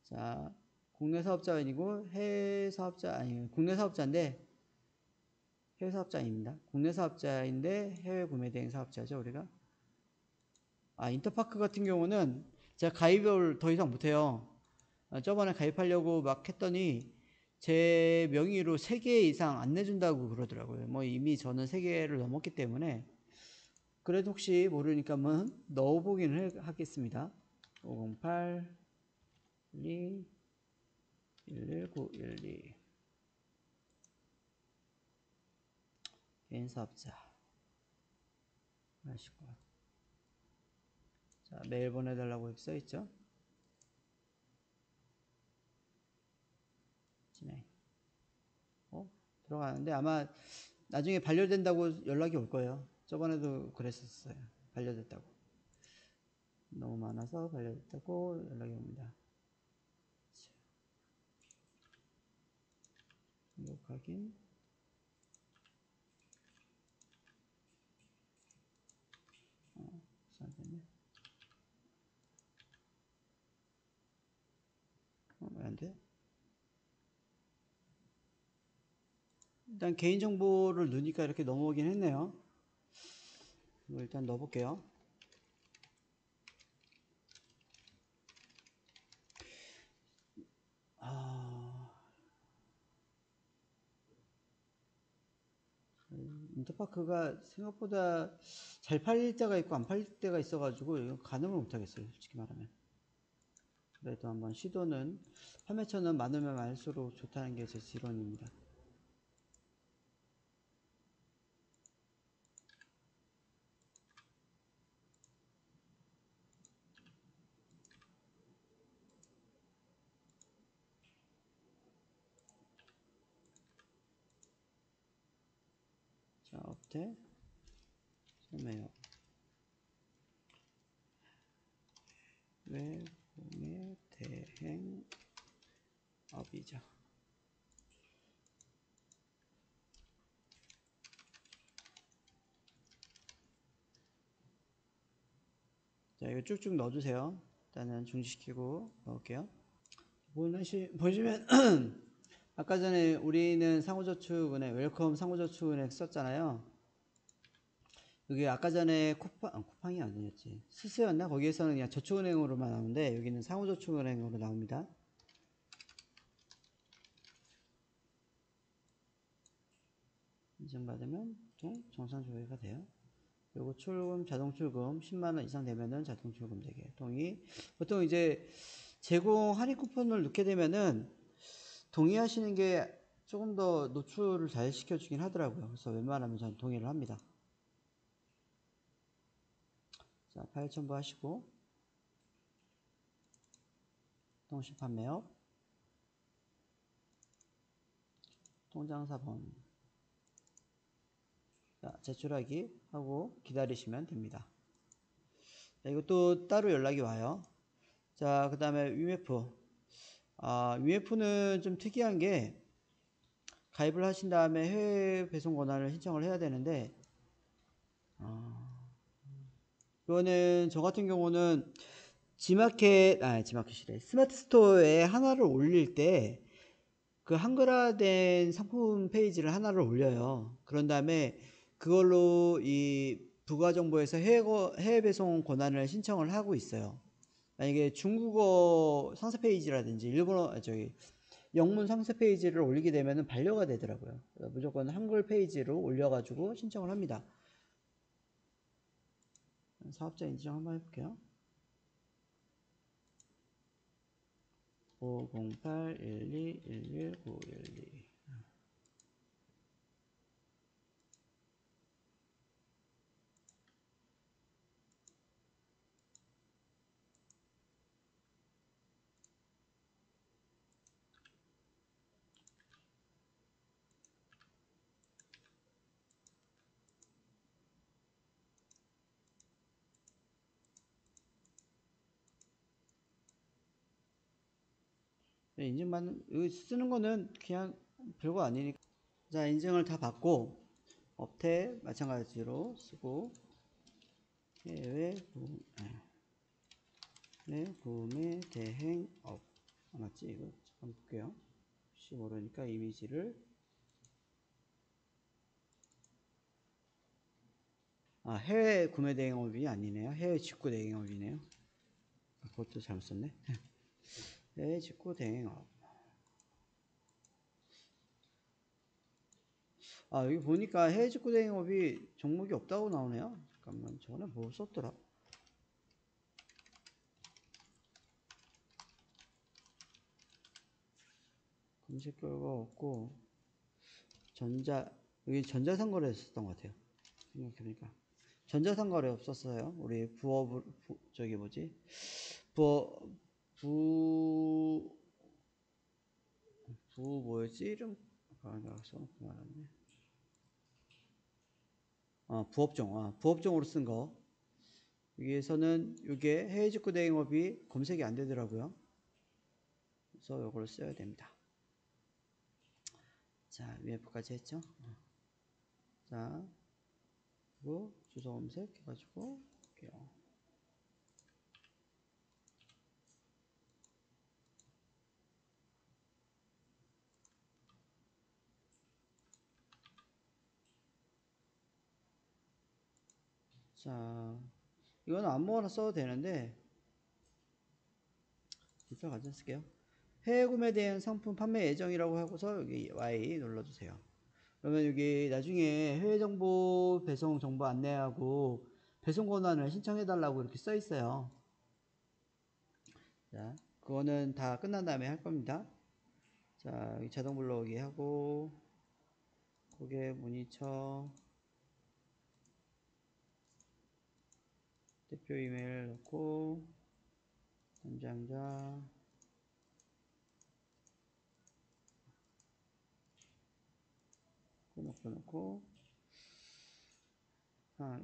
자, 국내 사업자가 아니고 해외 사업자 아니 국내 사업자인데 해외 사업자 아닙니다. 국내 사업자인데 해외 구매 대행 사업자죠, 우리가. 인터파크 같은 경우는 제가 가입을 더 이상 못 해요. 저번에 가입하려고 막 했더니 제 명의로 3개 이상 안 내준다고 그러더라고요. 뭐 이미 저는 3개를 넘었기 때문에 그래도 혹시 모르니까 한번 넣어보긴 하겠습니다. 508 2 11912 개인 사업자 하실 것 같아요. 자, 메일 보내달라고 여기 써있죠. 진행. 들어가는데 아마 나중에 반려된다고 연락이 올 거예요. 저번에도 그랬었어요. 반려됐다고. 너무 많아서 반려됐다고 연락이 옵니다. 등록 확인. 왜 안 돼? 일단 개인정보를 넣으니까 이렇게 넘어오긴 했네요. 일단 넣어볼게요. 인터파크가 생각보다 잘 팔릴 때가 있고 안 팔릴 때가 있어가지고 이거 가늠을 못하겠어요, 솔직히 말하면. 그래도 한번 시도는 판매처는 많으면 많을수록 좋다는 게 제 지론입니다. 자, 업체 소매요. 외국의 대행업이죠. 자, 이거 쭉쭉 넣어주세요. 일단은 중지시키고 넣을게요. 보시면 아까 전에 우리는 상호저축은행 웰컴 상호저축은행 썼잖아요. 여기 아까 전에 쿠팡이 아니었지 스스였나? 거기에서는 그냥 저축은행으로만 나오는데 여기는 상호저축은행으로 나옵니다. 인증받으면 보통 정상 조회가 돼요. 그리고 출금, 자동 출금 10만원 이상 되면은 자동 출금 되게. 보통 이제 제공 할인 쿠폰을 넣게 되면은 동의하시는 게 조금 더 노출을 잘 시켜주긴 하더라고요. 그래서 웬만하면 저는 동의를 합니다. 자, 파일 첨부하시고, 통신 판매업, 통장사번, 자, 제출하기 하고 기다리시면 됩니다. 자, 이것도 따로 연락이 와요. 자, 그 다음에 위메프. 위메프는 좀 특이한 게 가입을 하신 다음에 해외 배송 권한을 신청을 해야 되는데, 이거는 저 같은 경우는 지마켓이래. 스마트 스토어에 하나를 올릴 때 그 한글화된 상품 페이지를 하나를 올려요. 그런 다음에 그걸로 이 부가정보에서 해외 배송 권한을 신청을 하고 있어요. 만약에 중국어 상세 페이지라든지 영문 상세 페이지를 올리게 되면 반려가 되더라고요. 무조건 한글 페이지로 올려가지고 신청을 합니다. 사업자 인증 한번 해볼게요. 508-12-11912. 인증받는, 이거 쓰는 거는 그냥 별거 아니니까. 자, 인증을 다 받고, 업태 마찬가지로 쓰고, 해외 구매 대행업. 맞지? 이거 잠깐 볼게요. 혹시 모르니까 이미지를. 해외 구매 대행업이 아니네요. 해외 직구 대행업이네요. 그것도 잘못 썼네. 해외 직구 대행업. 여기 보니까 해외 직구 대행업이 종목이 없다고 나오네요. 잠깐만, 저번에 뭐 썼더라? 검색 결과 없고, 여기 전자상거래 썼던 것 같아요. 생각해보니까. 전자상거래 없었어요. 우리 뭐였지? 이름, 내가 써놓고 말았네. 부업종으로 쓴 거. 여기에서는 이게 해외 직구 대행업이 검색이 안 되더라고요. 그래서 이걸 써야 됩니다. 자, UF까지 했죠? 자, 그리고 주소 검색 해가지고 볼게요. 자, 이거는 아무거나 써도 되는데 일단 가져 쓸게요. 해외 구매 대행 상품 판매 예정이라고 하고서 여기 Y 눌러주세요. 그러면 여기 나중에 해외 정보 배송 정보 안내하고 배송 권한을 신청해 달라고 이렇게 써 있어요. 자, 그거는 다 끝난 다음에 할 겁니다. 자, 여기 자동 불러오기 하고 고객 문의처 대표 이메일 넣고 담당자 넣고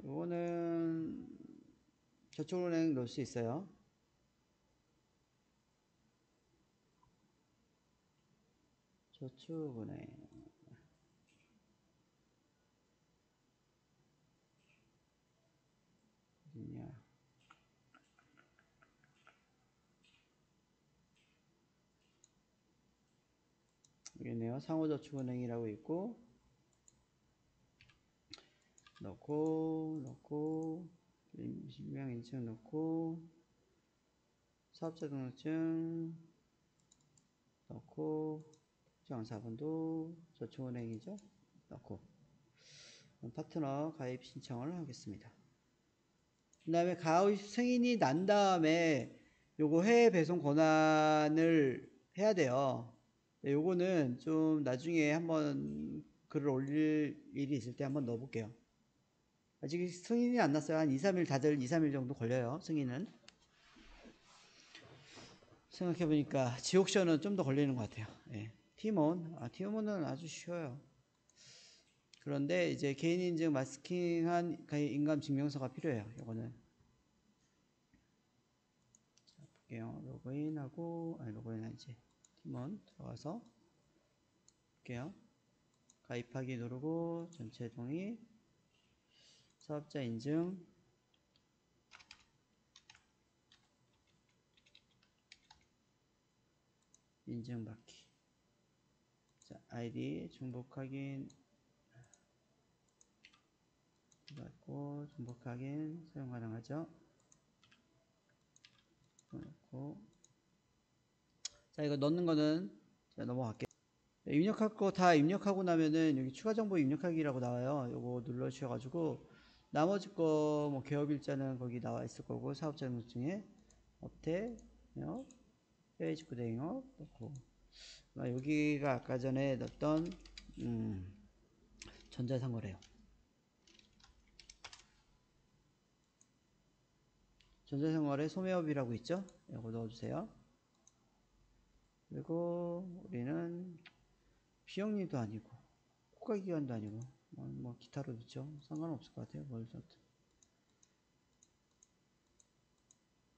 이거는 저축은행 넣을 수 있어요. 저축은행 어디냐? 여기 있네요. 상호저축은행이라고 있고 넣고 실명 인증 넣고 사업자 등록증 넣고 정사번도 저축은행이죠. 넣고 파트너 가입 신청을 하겠습니다. 그 다음에 가입 승인이 난 다음에 요거 해외 배송 권한을 해야 돼요. 요거는 좀 나중에 한번 글을 올릴 일이 있을 때 한번 넣어볼게요. 아직 승인이 안 났어요. 한 2, 3일 다들 2, 3일 정도 걸려요. 승인은. 생각해보니까 지옥션은 좀 더 걸리는 것 같아요. 예. 티몬. 티몬은 아주 쉬워요. 그런데 이제 개인 인증 마스킹한 인감 증명서가 필요해요. 요거는. 자, 볼게요. 로그인 아니지. 팀원 들어가서 볼게요. 가입하기 누르고 전체 동의, 사업자 인증, 인증받기. 자, 아이디 중복 확인 받고 중복 확인 사용 가능하죠. 넣고. 자, 이거 넣는 거는 자, 넘어갈게요. 입력할 거 다 입력하고 나면은 여기 추가 정보 입력하기라고 나와요. 요거 눌러 주셔가지고 나머지 거 뭐 개업일자는 거기 나와 있을 거고 사업자 등록증에 업태, 해외 직구 대행업 넣고 여기가 아까 전에 넣었던 전자상거래요. 전자상거래 소매업이라고 있죠? 이거 넣어주세요. 그리고 우리는 비영리도 아니고 국가기관도 아니고 뭐 기타로 넣죠. 상관없을 것 같아요. 뭘 넣든.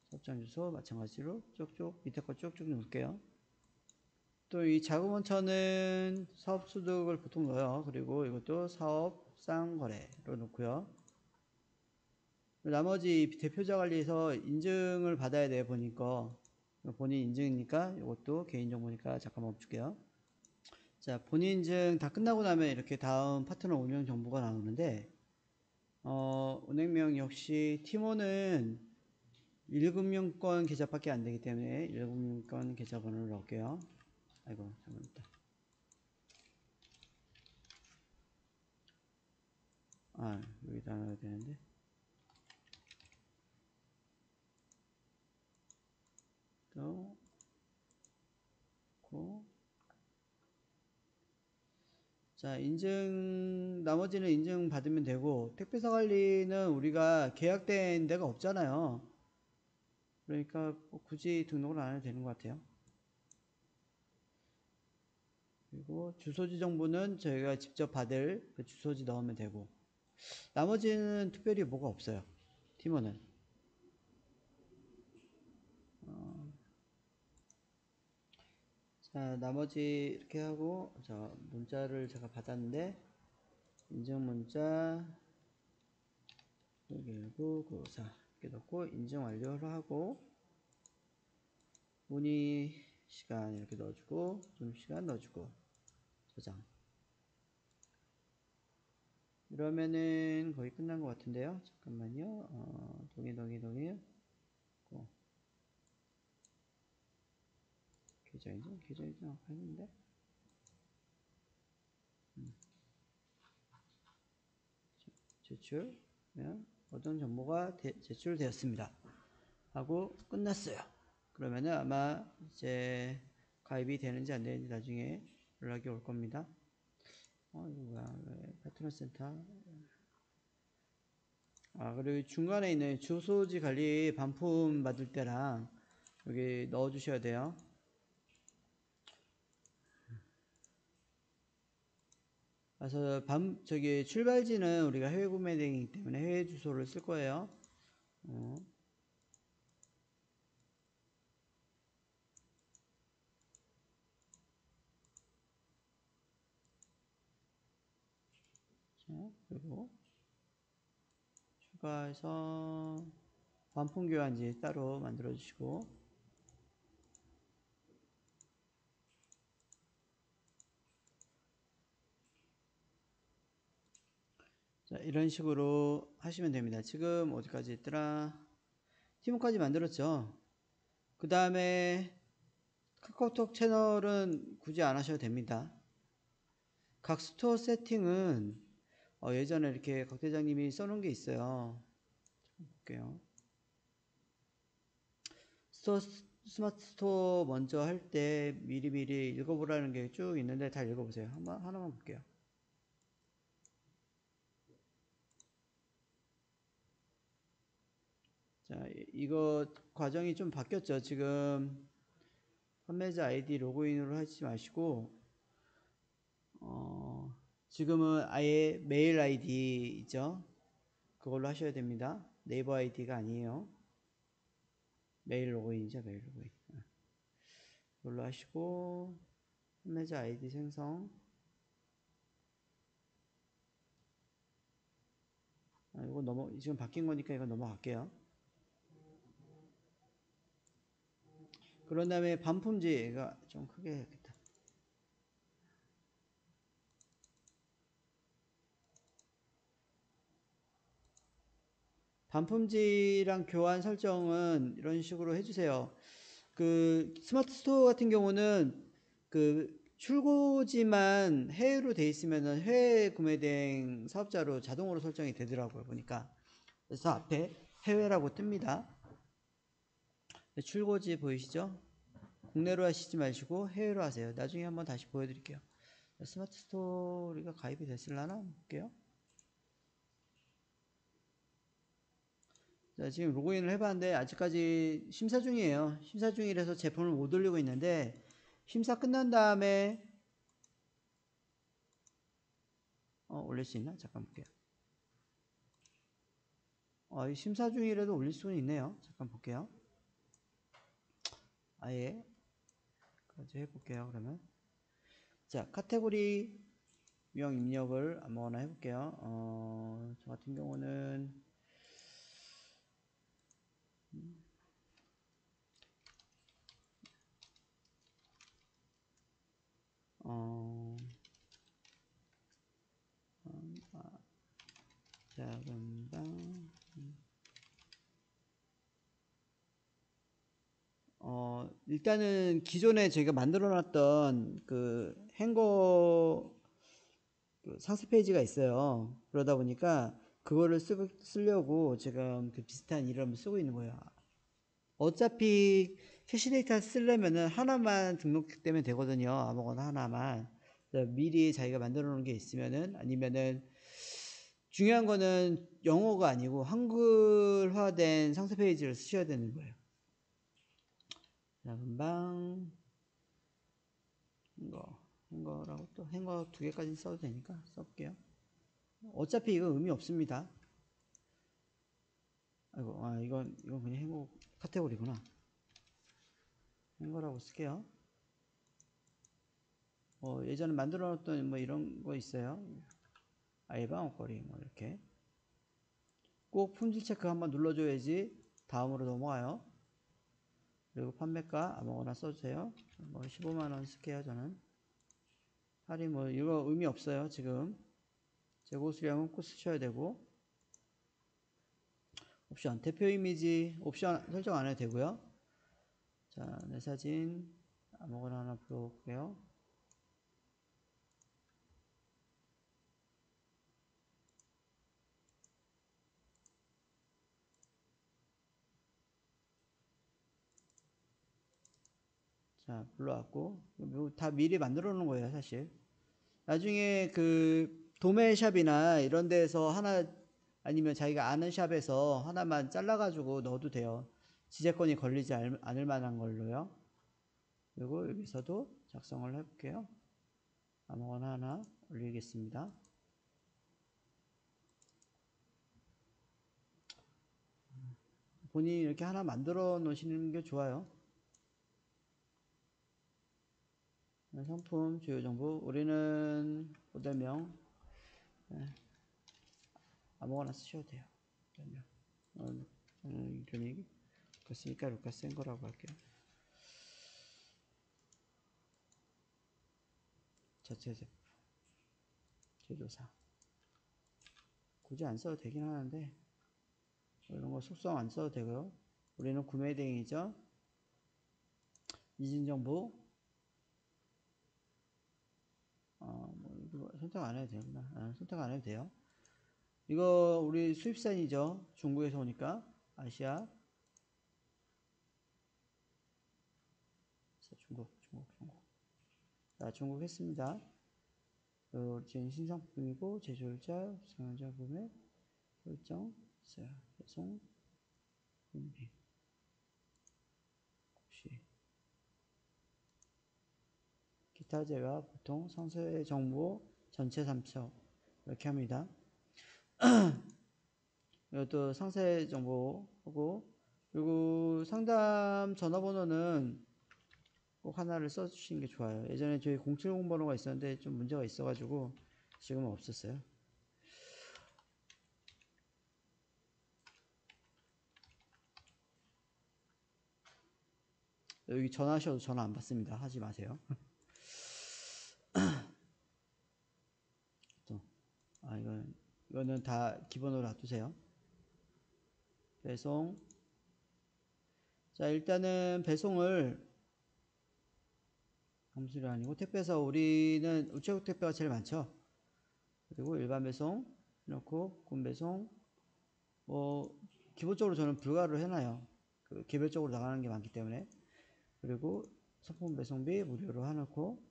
사업장 주소 마찬가지로 쭉쭉 밑에 거 쭉쭉 넣을게요. 또 이 자금원천은 사업소득을 보통 넣어요. 그리고 이것도 사업상거래로 넣고요. 나머지 대표자 관리에서 인증을 받아야 돼요. 보니까 본인 인증이니까 이것도 개인정보니까 잠깐만 멈출게요. 자, 본인 인증 다 끝나고 나면 이렇게 다음 파트너 운영 정보가 나오는데 은행명 역시 팀원은 1금융권 계좌밖에 안 되기 때문에 1금융권 계좌번호를 넣을게요. 아이고 잘못했다. 여기다 넣어야 되는데 또 자, 인증 나머지는 인증 받으면 되고 택배사 관리는 우리가 계약된 데가 없잖아요. 그러니까 굳이 등록을 안 해도 되는 것 같아요. 그리고 주소지 정보는 저희가 직접 받을 그 주소지 넣으면 되고 나머지는 특별히 뭐가 없어요. 팀원은 자, 나머지 이렇게 하고 문자를 제가 받았는데 인증 문자 61994 이렇게 넣고 인증 완료를 하고 문의 시간 이렇게 넣어주고 점심시간 넣어주고 저장. 이러면은 거의 끝난 것 같은데요. 잠깐만요. 동의 계좌 인증 아까 했는데 제출 어떤 정보가 제출되었습니다 하고 끝났어요. 그러면은 아마 이제 가입이 되는지 안 되는지 나중에 연락이 올 겁니다. 이거 뭐야? 파트너 센터. 그리고 중간에 있는 주소지 관리 반품 받을 때랑 여기 넣어 주셔야 돼요. 그래서 저기 출발지는 우리가 해외 구매 대행이기 때문에 해외 주소를 쓸 거예요. 자, 그리고 추가해서 반품 교환지 따로 만들어 주시고 자, 이런 식으로 하시면 됩니다. 지금 어디까지 있더라? 팀원까지 만들었죠. 그 다음에 카카오톡 채널은 굳이 안 하셔도 됩니다. 각 스토어 세팅은 예전에 이렇게 곽 대장님이 써놓은 게 있어요. 볼게요. 스마트 스토어 먼저 할 때 미리미리 읽어보라는 게 쭉 있는데 다 읽어보세요. 하나만 볼게요. 자, 이거 과정이 좀 바뀌었죠. 지금 판매자 아이디 로그인으로 하지 마시고, 지금은 아예 메일 아이디죠. 그걸로 하셔야 됩니다. 네이버 아이디가 아니에요. 메일 로그인이죠, 메일 로그인. 그걸로 하시고, 판매자 아이디 생성. 이거 지금 바뀐 거니까 이거 넘어갈게요. 그런 다음에 반품지가 좀 크게 해야겠다. 반품지랑 교환 설정은 이런 식으로 해주세요. 그 스마트 스토어 같은 경우는 그 출고지만 해외로 돼 있으면은 해외 구매 대행 사업자로 자동으로 설정이 되더라고요. 보니까. 그래서 앞에 해외라고 뜹니다. 출고지 보이시죠? 국내로 하시지 마시고 해외로 하세요. 나중에 한번 다시 보여드릴게요. 스마트 스토리가 가입이 됐을라나? 볼게요. 자, 지금 로그인을 해봤는데 아직까지 심사 중이에요. 심사 중이라서 제품을 못 올리고 있는데 심사 끝난 다음에 올릴 수 있나? 잠깐 볼게요. 심사 중이라도 올릴 수는 있네요. 잠깐 볼게요. 아예 까지 해볼게요. 그러면 자, 카테고리 명 입력을 아무거나 해볼게요. 저 같은 경우는 작은 방 일단은 기존에 저희가 만들어 놨던 그 행거 그 상세 페이지가 있어요. 그러다 보니까 그거를 쓰려고 지금 그 비슷한 이름을 쓰고 있는 거예요. 어차피 캐시 데이터 쓰려면은 하나만 등록되면 되거든요. 아무거나 하나만. 미리 자기가 만들어 놓은 게 있으면은 아니면은 중요한 거는 영어가 아니고 한글화된 상세 페이지를 쓰셔야 되는 거예요. 자, 금방 행거라고 또 행거 2개까지 써도 되니까 써볼게요. 어차피 이거 의미 없습니다. 아이고, 이건 그냥 행거 카테고리구나. 행거라고 쓸게요. 예전에 만들어 놨던 뭐 이런 거 있어요. 알바 옷걸이 뭐 이렇게. 꼭 품질 체크 한번 눌러줘야지 다음으로 넘어가요. 그리고 판매가 아무거나 써주세요. 뭐 15만원 쓸게요. 저는 할인 뭐 이거 의미 없어요. 지금 재고 수량은 꼭 쓰셔야 되고, 옵션 대표 이미지 옵션 설정 안 해도 되고요. 자, 내 사진 아무거나 하나 불러볼게요. 자, 불러왔고, 다 미리 만들어 놓은 거예요, 사실. 나중에 그 도매샵이나 이런 데서 하나 아니면 자기가 아는 샵에서 하나만 잘라가지고 넣어도 돼요. 지재권이 걸리지 않을 만한 걸로요. 그리고 여기서도 작성을 해볼게요. 아무거나 하나 올리겠습니다. 본인이 이렇게 하나 만들어 놓으시는 게 좋아요. 상품 주요 정보 우리는 모델명 아무거나 쓰셔도 돼요. 이름이 그렇으니까 루카스 한 거라고 할게요. 자체 제품 제조사 굳이 안 써도 되긴 하는데 이런 거 속성 안 써도 되고요. 우리는 구매 대행이죠. 이진 정보 뭐 이거 선택 안 해도 되구나. 선택 안 해도 돼요. 이거 우리 수입산이죠. 중국에서 오니까. 아시아. 중국. 자, 중국 했습니다. 지금 신상품이고, 제조일자, 상한자 구매, 설정, 자, 배송, 분비, 혹시, 기타 제외, 보통, 상세 정보, 전체 3첩, 이렇게 합니다. 이것도 상세 정보하고, 그리고 상담 전화번호는 꼭 하나를 써주시는 게 좋아요. 예전에 저희 070 번호가 있었는데 좀 문제가 있어가지고 지금은 없었어요. 여기 전화하셔도 전화 안 받습니다. 하지 마세요. 또, 이거는 다 기본으로 놔두세요. 배송. 자, 일단은 배송을 함수류 아니고 택배에서 우리는 우체국 택배가 제일 많죠. 그리고 일반 배송 해놓고 군 배송 기본적으로 저는 불가로 해놔요. 개별적으로 나가는 게 많기 때문에. 그리고 상품 배송비 무료로 해놓고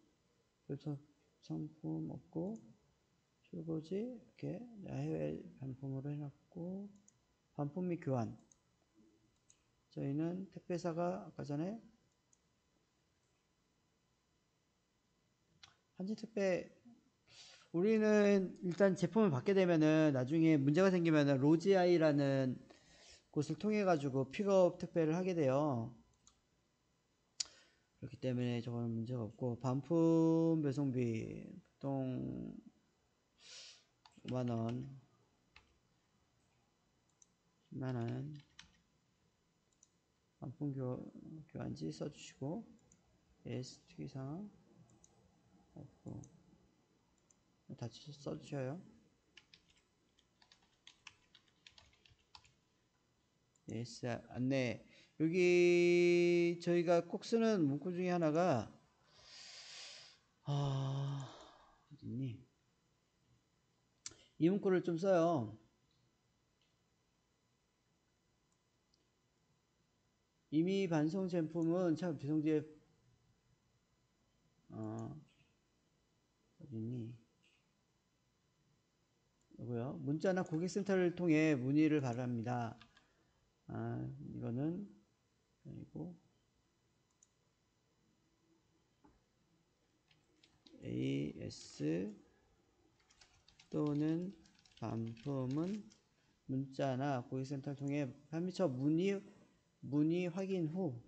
상품 없고 출고지 이렇게 해외 반품으로 해놨고 반품 및 교환 저희는 택배사가 아까 전에 한진택배 우리는 일단 제품을 받게 되면은 나중에 문제가 생기면은 로지아이라는 곳을 통해 가지고 픽업 택배를 하게 돼요. 그렇기 때문에 저거는 문제가 없고 반품 배송비 보통 5만원 10만원 반품 교환지 써주시고 AS 특이사항 없고 다 써주셔요. AS 안내 여기 저희가 꼭 쓰는 문구 중에 하나가 어딨니? 이 문구를 좀 써요. 이미 반송 제품은 참 배송지에 어딨니? 이거요. 문자나 고객센터를 통해 문의를 바랍니다. 이거는 아니고 AS 또는 반품은 문자나 고객센터를 통해 판매처 문의 확인 후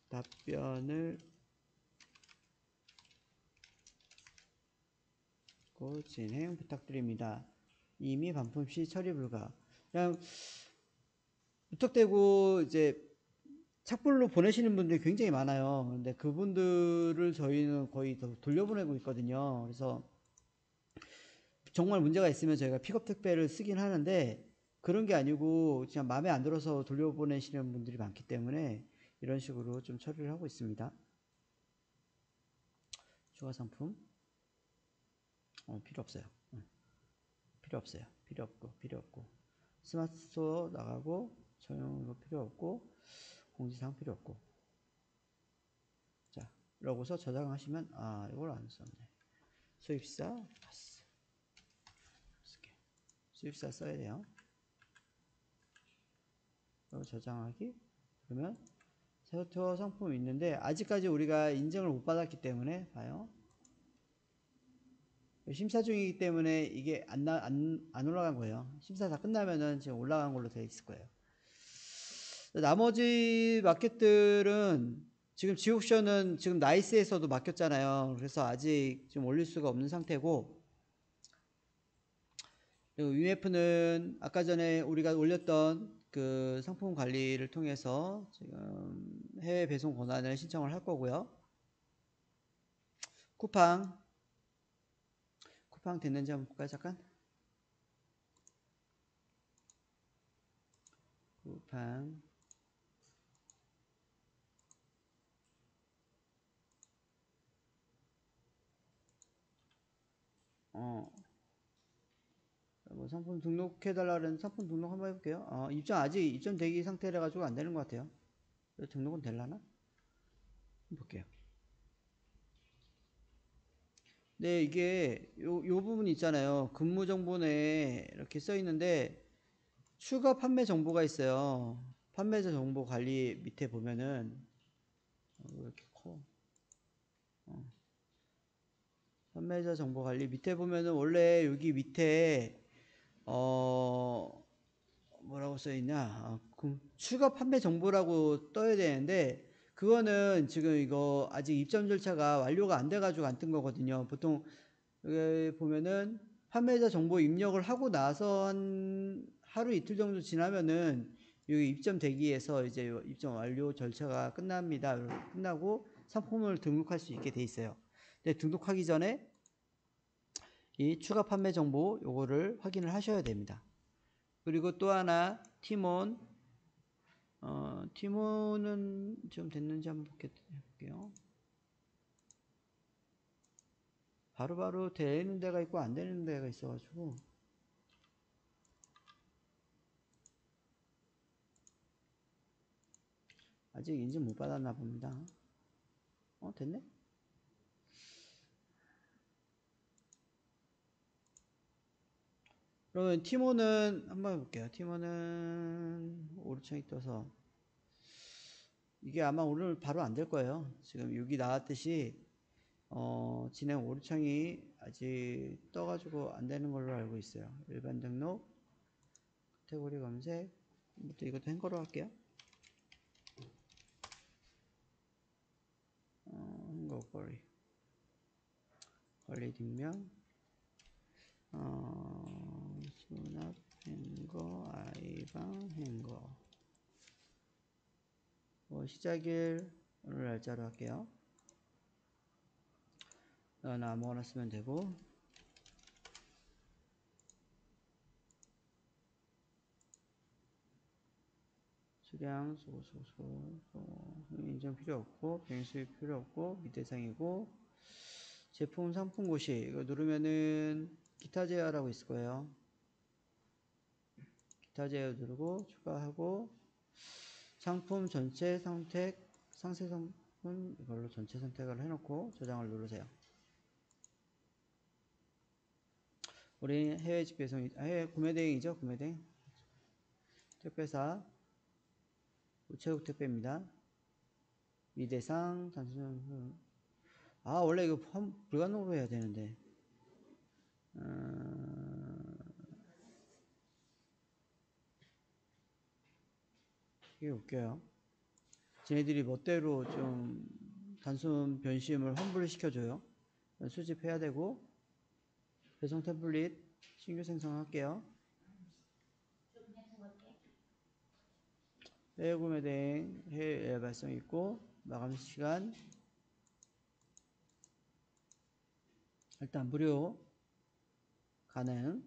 답변을 진행 부탁드립니다. 이미 반품 시 처리 불가. 그냥 무턱대고 이제 착불로 보내시는 분들이 굉장히 많아요. 근데 그분들을 저희는 거의 돌려보내고 있거든요. 그래서 정말 문제가 있으면 저희가 픽업 택배를 쓰긴 하는데 그런 게 아니고 그냥 마음에 안 들어서 돌려보내시는 분들이 많기 때문에 이런 식으로 좀 처리를 하고 있습니다. 추가 상품 필요 없어요. 필요 없고 스마트 스토어 나가고 전용으로 필요 없고 공지사항 필요 없고 자 이러고서 저장하시면 이걸 안 썼네. 수입사 파스 수입사 써야 돼요. 저장하기 그러면 소프트웨어 상품이 있는데 아직까지 우리가 인증을 못 받았기 때문에 봐요. 심사 중이기 때문에 이게 안 올라간 거예요. 심사 다 끝나면은 지금 올라간 걸로 되어 있을 거예요. 나머지 마켓들은 지금 지옥션은 지금 나이스에서도 맡겼잖아요. 그래서 아직 좀 올릴 수가 없는 상태고 그리고 UMF는 아까 전에 우리가 올렸던 그 상품 관리를 통해서 지금 해외 배송 권한을 신청을 할 거고요. 쿠팡 됐는지 한번 볼까요? 잠깐. 쿠팡 상품 등록해달라는 상품 등록 한번 해볼게요. 입점 아직 입점 대기 상태라 가지고 안 되는 것 같아요. 등록은 될라나? 볼게요. 네, 이게 요 부분 있잖아요. 근무 정보 내에 이렇게 써 있는데 추가 판매 정보가 있어요. 판매자 정보 관리 밑에 보면은 왜 이렇게 커? 판매자 정보 관리 밑에 보면은 원래 여기 밑에 뭐라고 써 있냐? 추가 판매 정보라고 떠야 되는데 그거는 지금 이거 아직 입점 절차가 완료가 안 돼가지고 안 뜬 거거든요. 보통 여기 보면은 판매자 정보 입력을 하고 나서 한 하루 이틀 정도 지나면은 여기 입점 대기에서 이제 입점 완료 절차가 끝납니다. 끝나고 상품을 등록할 수 있게 돼 있어요. 근데 등록하기 전에 이 추가 판매 정보 요거를 확인을 하셔야 됩니다. 그리고 또 하나 팀원 팀원은 좀 됐는지 한번 볼게요. 바로바로 되는 데가 있고 안 되는 데가 있어가지고 아직 인증 못 받았나 봅니다. 됐네? 그러면 팀원은 한번 해볼게요. 팀원은 오류창이 떠서 이게 아마 오늘 바로 안 될 거예요. 지금 여기 나왔듯이 진행 오류창이 아직 떠가지고 안 되는 걸로 알고 있어요. 일반 등록, 카테고리 검색, 이것도 행거로 할게요. 행거 관리 뒷면, 수납 행거, 아이방 행거. 시작일 오늘 날짜로 할게요. 아무거나 쓰면 되고 수량 인증 필요 없고 병수입 필요 없고 미대상이고 제품 상품 고시 이거 누르면은 기타 제어라고 있을 거예요. 기타 제어 누르고 추가하고 상품 전체 선택 상세 상품 이걸로 전체 선택을 해놓고 저장을 누르세요. 우리 해외 직배송 해외 구매 대행이죠. 구매 대행 택배사 우체국 택배입니다. 미대상 단순 원래 이거 불가능으로 해야 되는데 이게 웃겨요. 쟤네들이 멋대로 좀 단순 변심을 환불을 시켜줘요. 수집해야 되고 배송 템플릿 신규 생성할게요. 해외 구매 대행 해외 발송 있고 마감 시간 일단 무료 가능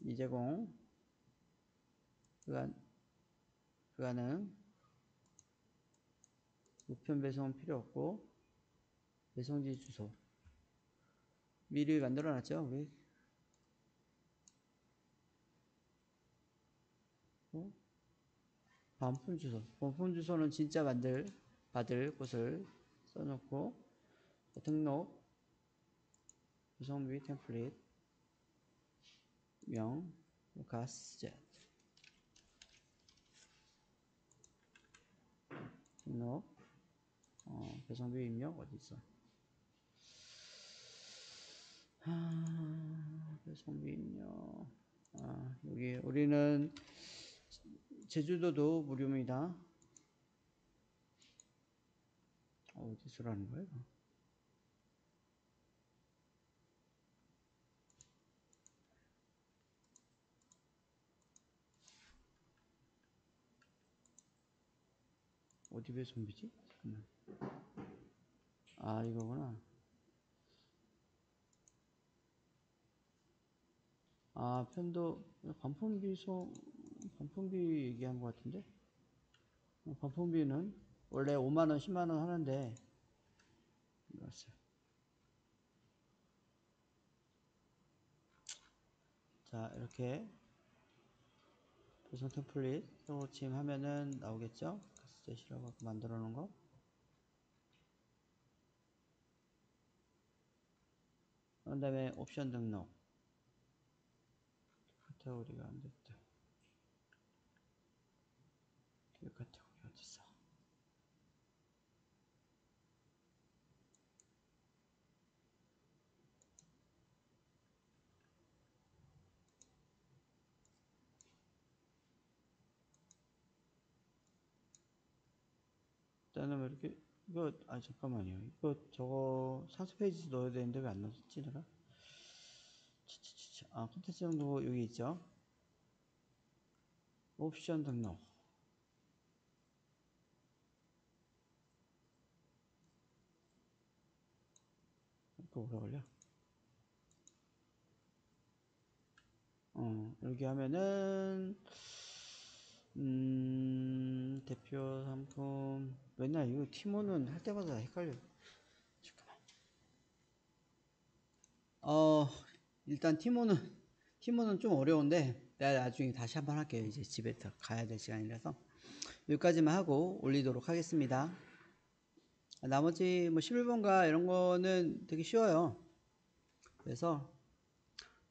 미제공 불가능 우편 배송 필요 없고 배송지 주소 미리 만들어 놨죠 우리 반품 주소 반품 주소는 진짜 받을 곳을 써놓고 등록 구성비 템플릿 명 가스젯 등록 배송비 입력 어디 있어? 배송비 입력 여기 우리는 제주도도 무료입니다. 어디서 라는 거예요? 어디 배송비지? 잠깐만. 이거구나. 편도 반품비 얘기한 것 같은데 반품비는 원래 5만원 10만원 하는데 자, 이렇게 배송 템플릿 새로 지음하면은 나오겠죠? 스테이시라고 만들어 놓은 거. 그 다음에 옵션 등록. 카테고리가 안 됐다. 카테고리 어딨어? 일단은 왜 이렇게 이거 잠깐만요. 이거 저거 산수 페이지 넣어야 되는데 왜 안 넣었지 내가? 콘텐츠 정도 여기 있죠. 옵션 등록. 이거 오래 걸려. 여기 하면은 대표 상품 맨날 이거 티모는 할 때마다 헷갈려. 잠깐만. 일단 티모는 좀 어려운데 내가 나중에 다시 한번 할게요. 이제 집에 가야 될 시간이라서 여기까지만 하고 올리도록 하겠습니다. 나머지 뭐 11번가 이런 거는 되게 쉬워요. 그래서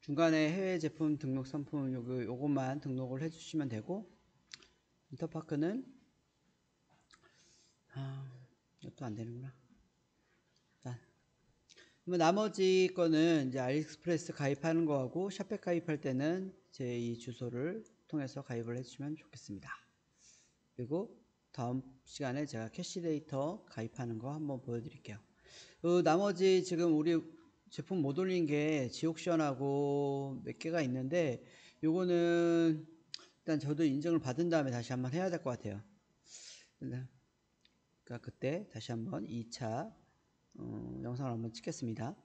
중간에 해외 제품 등록 상품 요것만 등록을 해주시면 되고, 인터파크는 이것도 안 되는구나. 자, 그러면 나머지 거는 이제 알리익스프레스 가입하는 거하고 샵백 가입할 때는 제 이 주소를 통해서 가입을 해주시면 좋겠습니다. 그리고 다음 시간에 제가 캐시데이터 가입하는 거 한번 보여드릴게요. 나머지 지금 우리 제품 못 올린 게 지옥션하고 몇 개가 있는데 요거는 일단 저도 인증을 받은 다음에 다시 한번 해야 될 것 같아요. 그러니까 그때 다시 한번 2차 영상을 한번 찍겠습니다.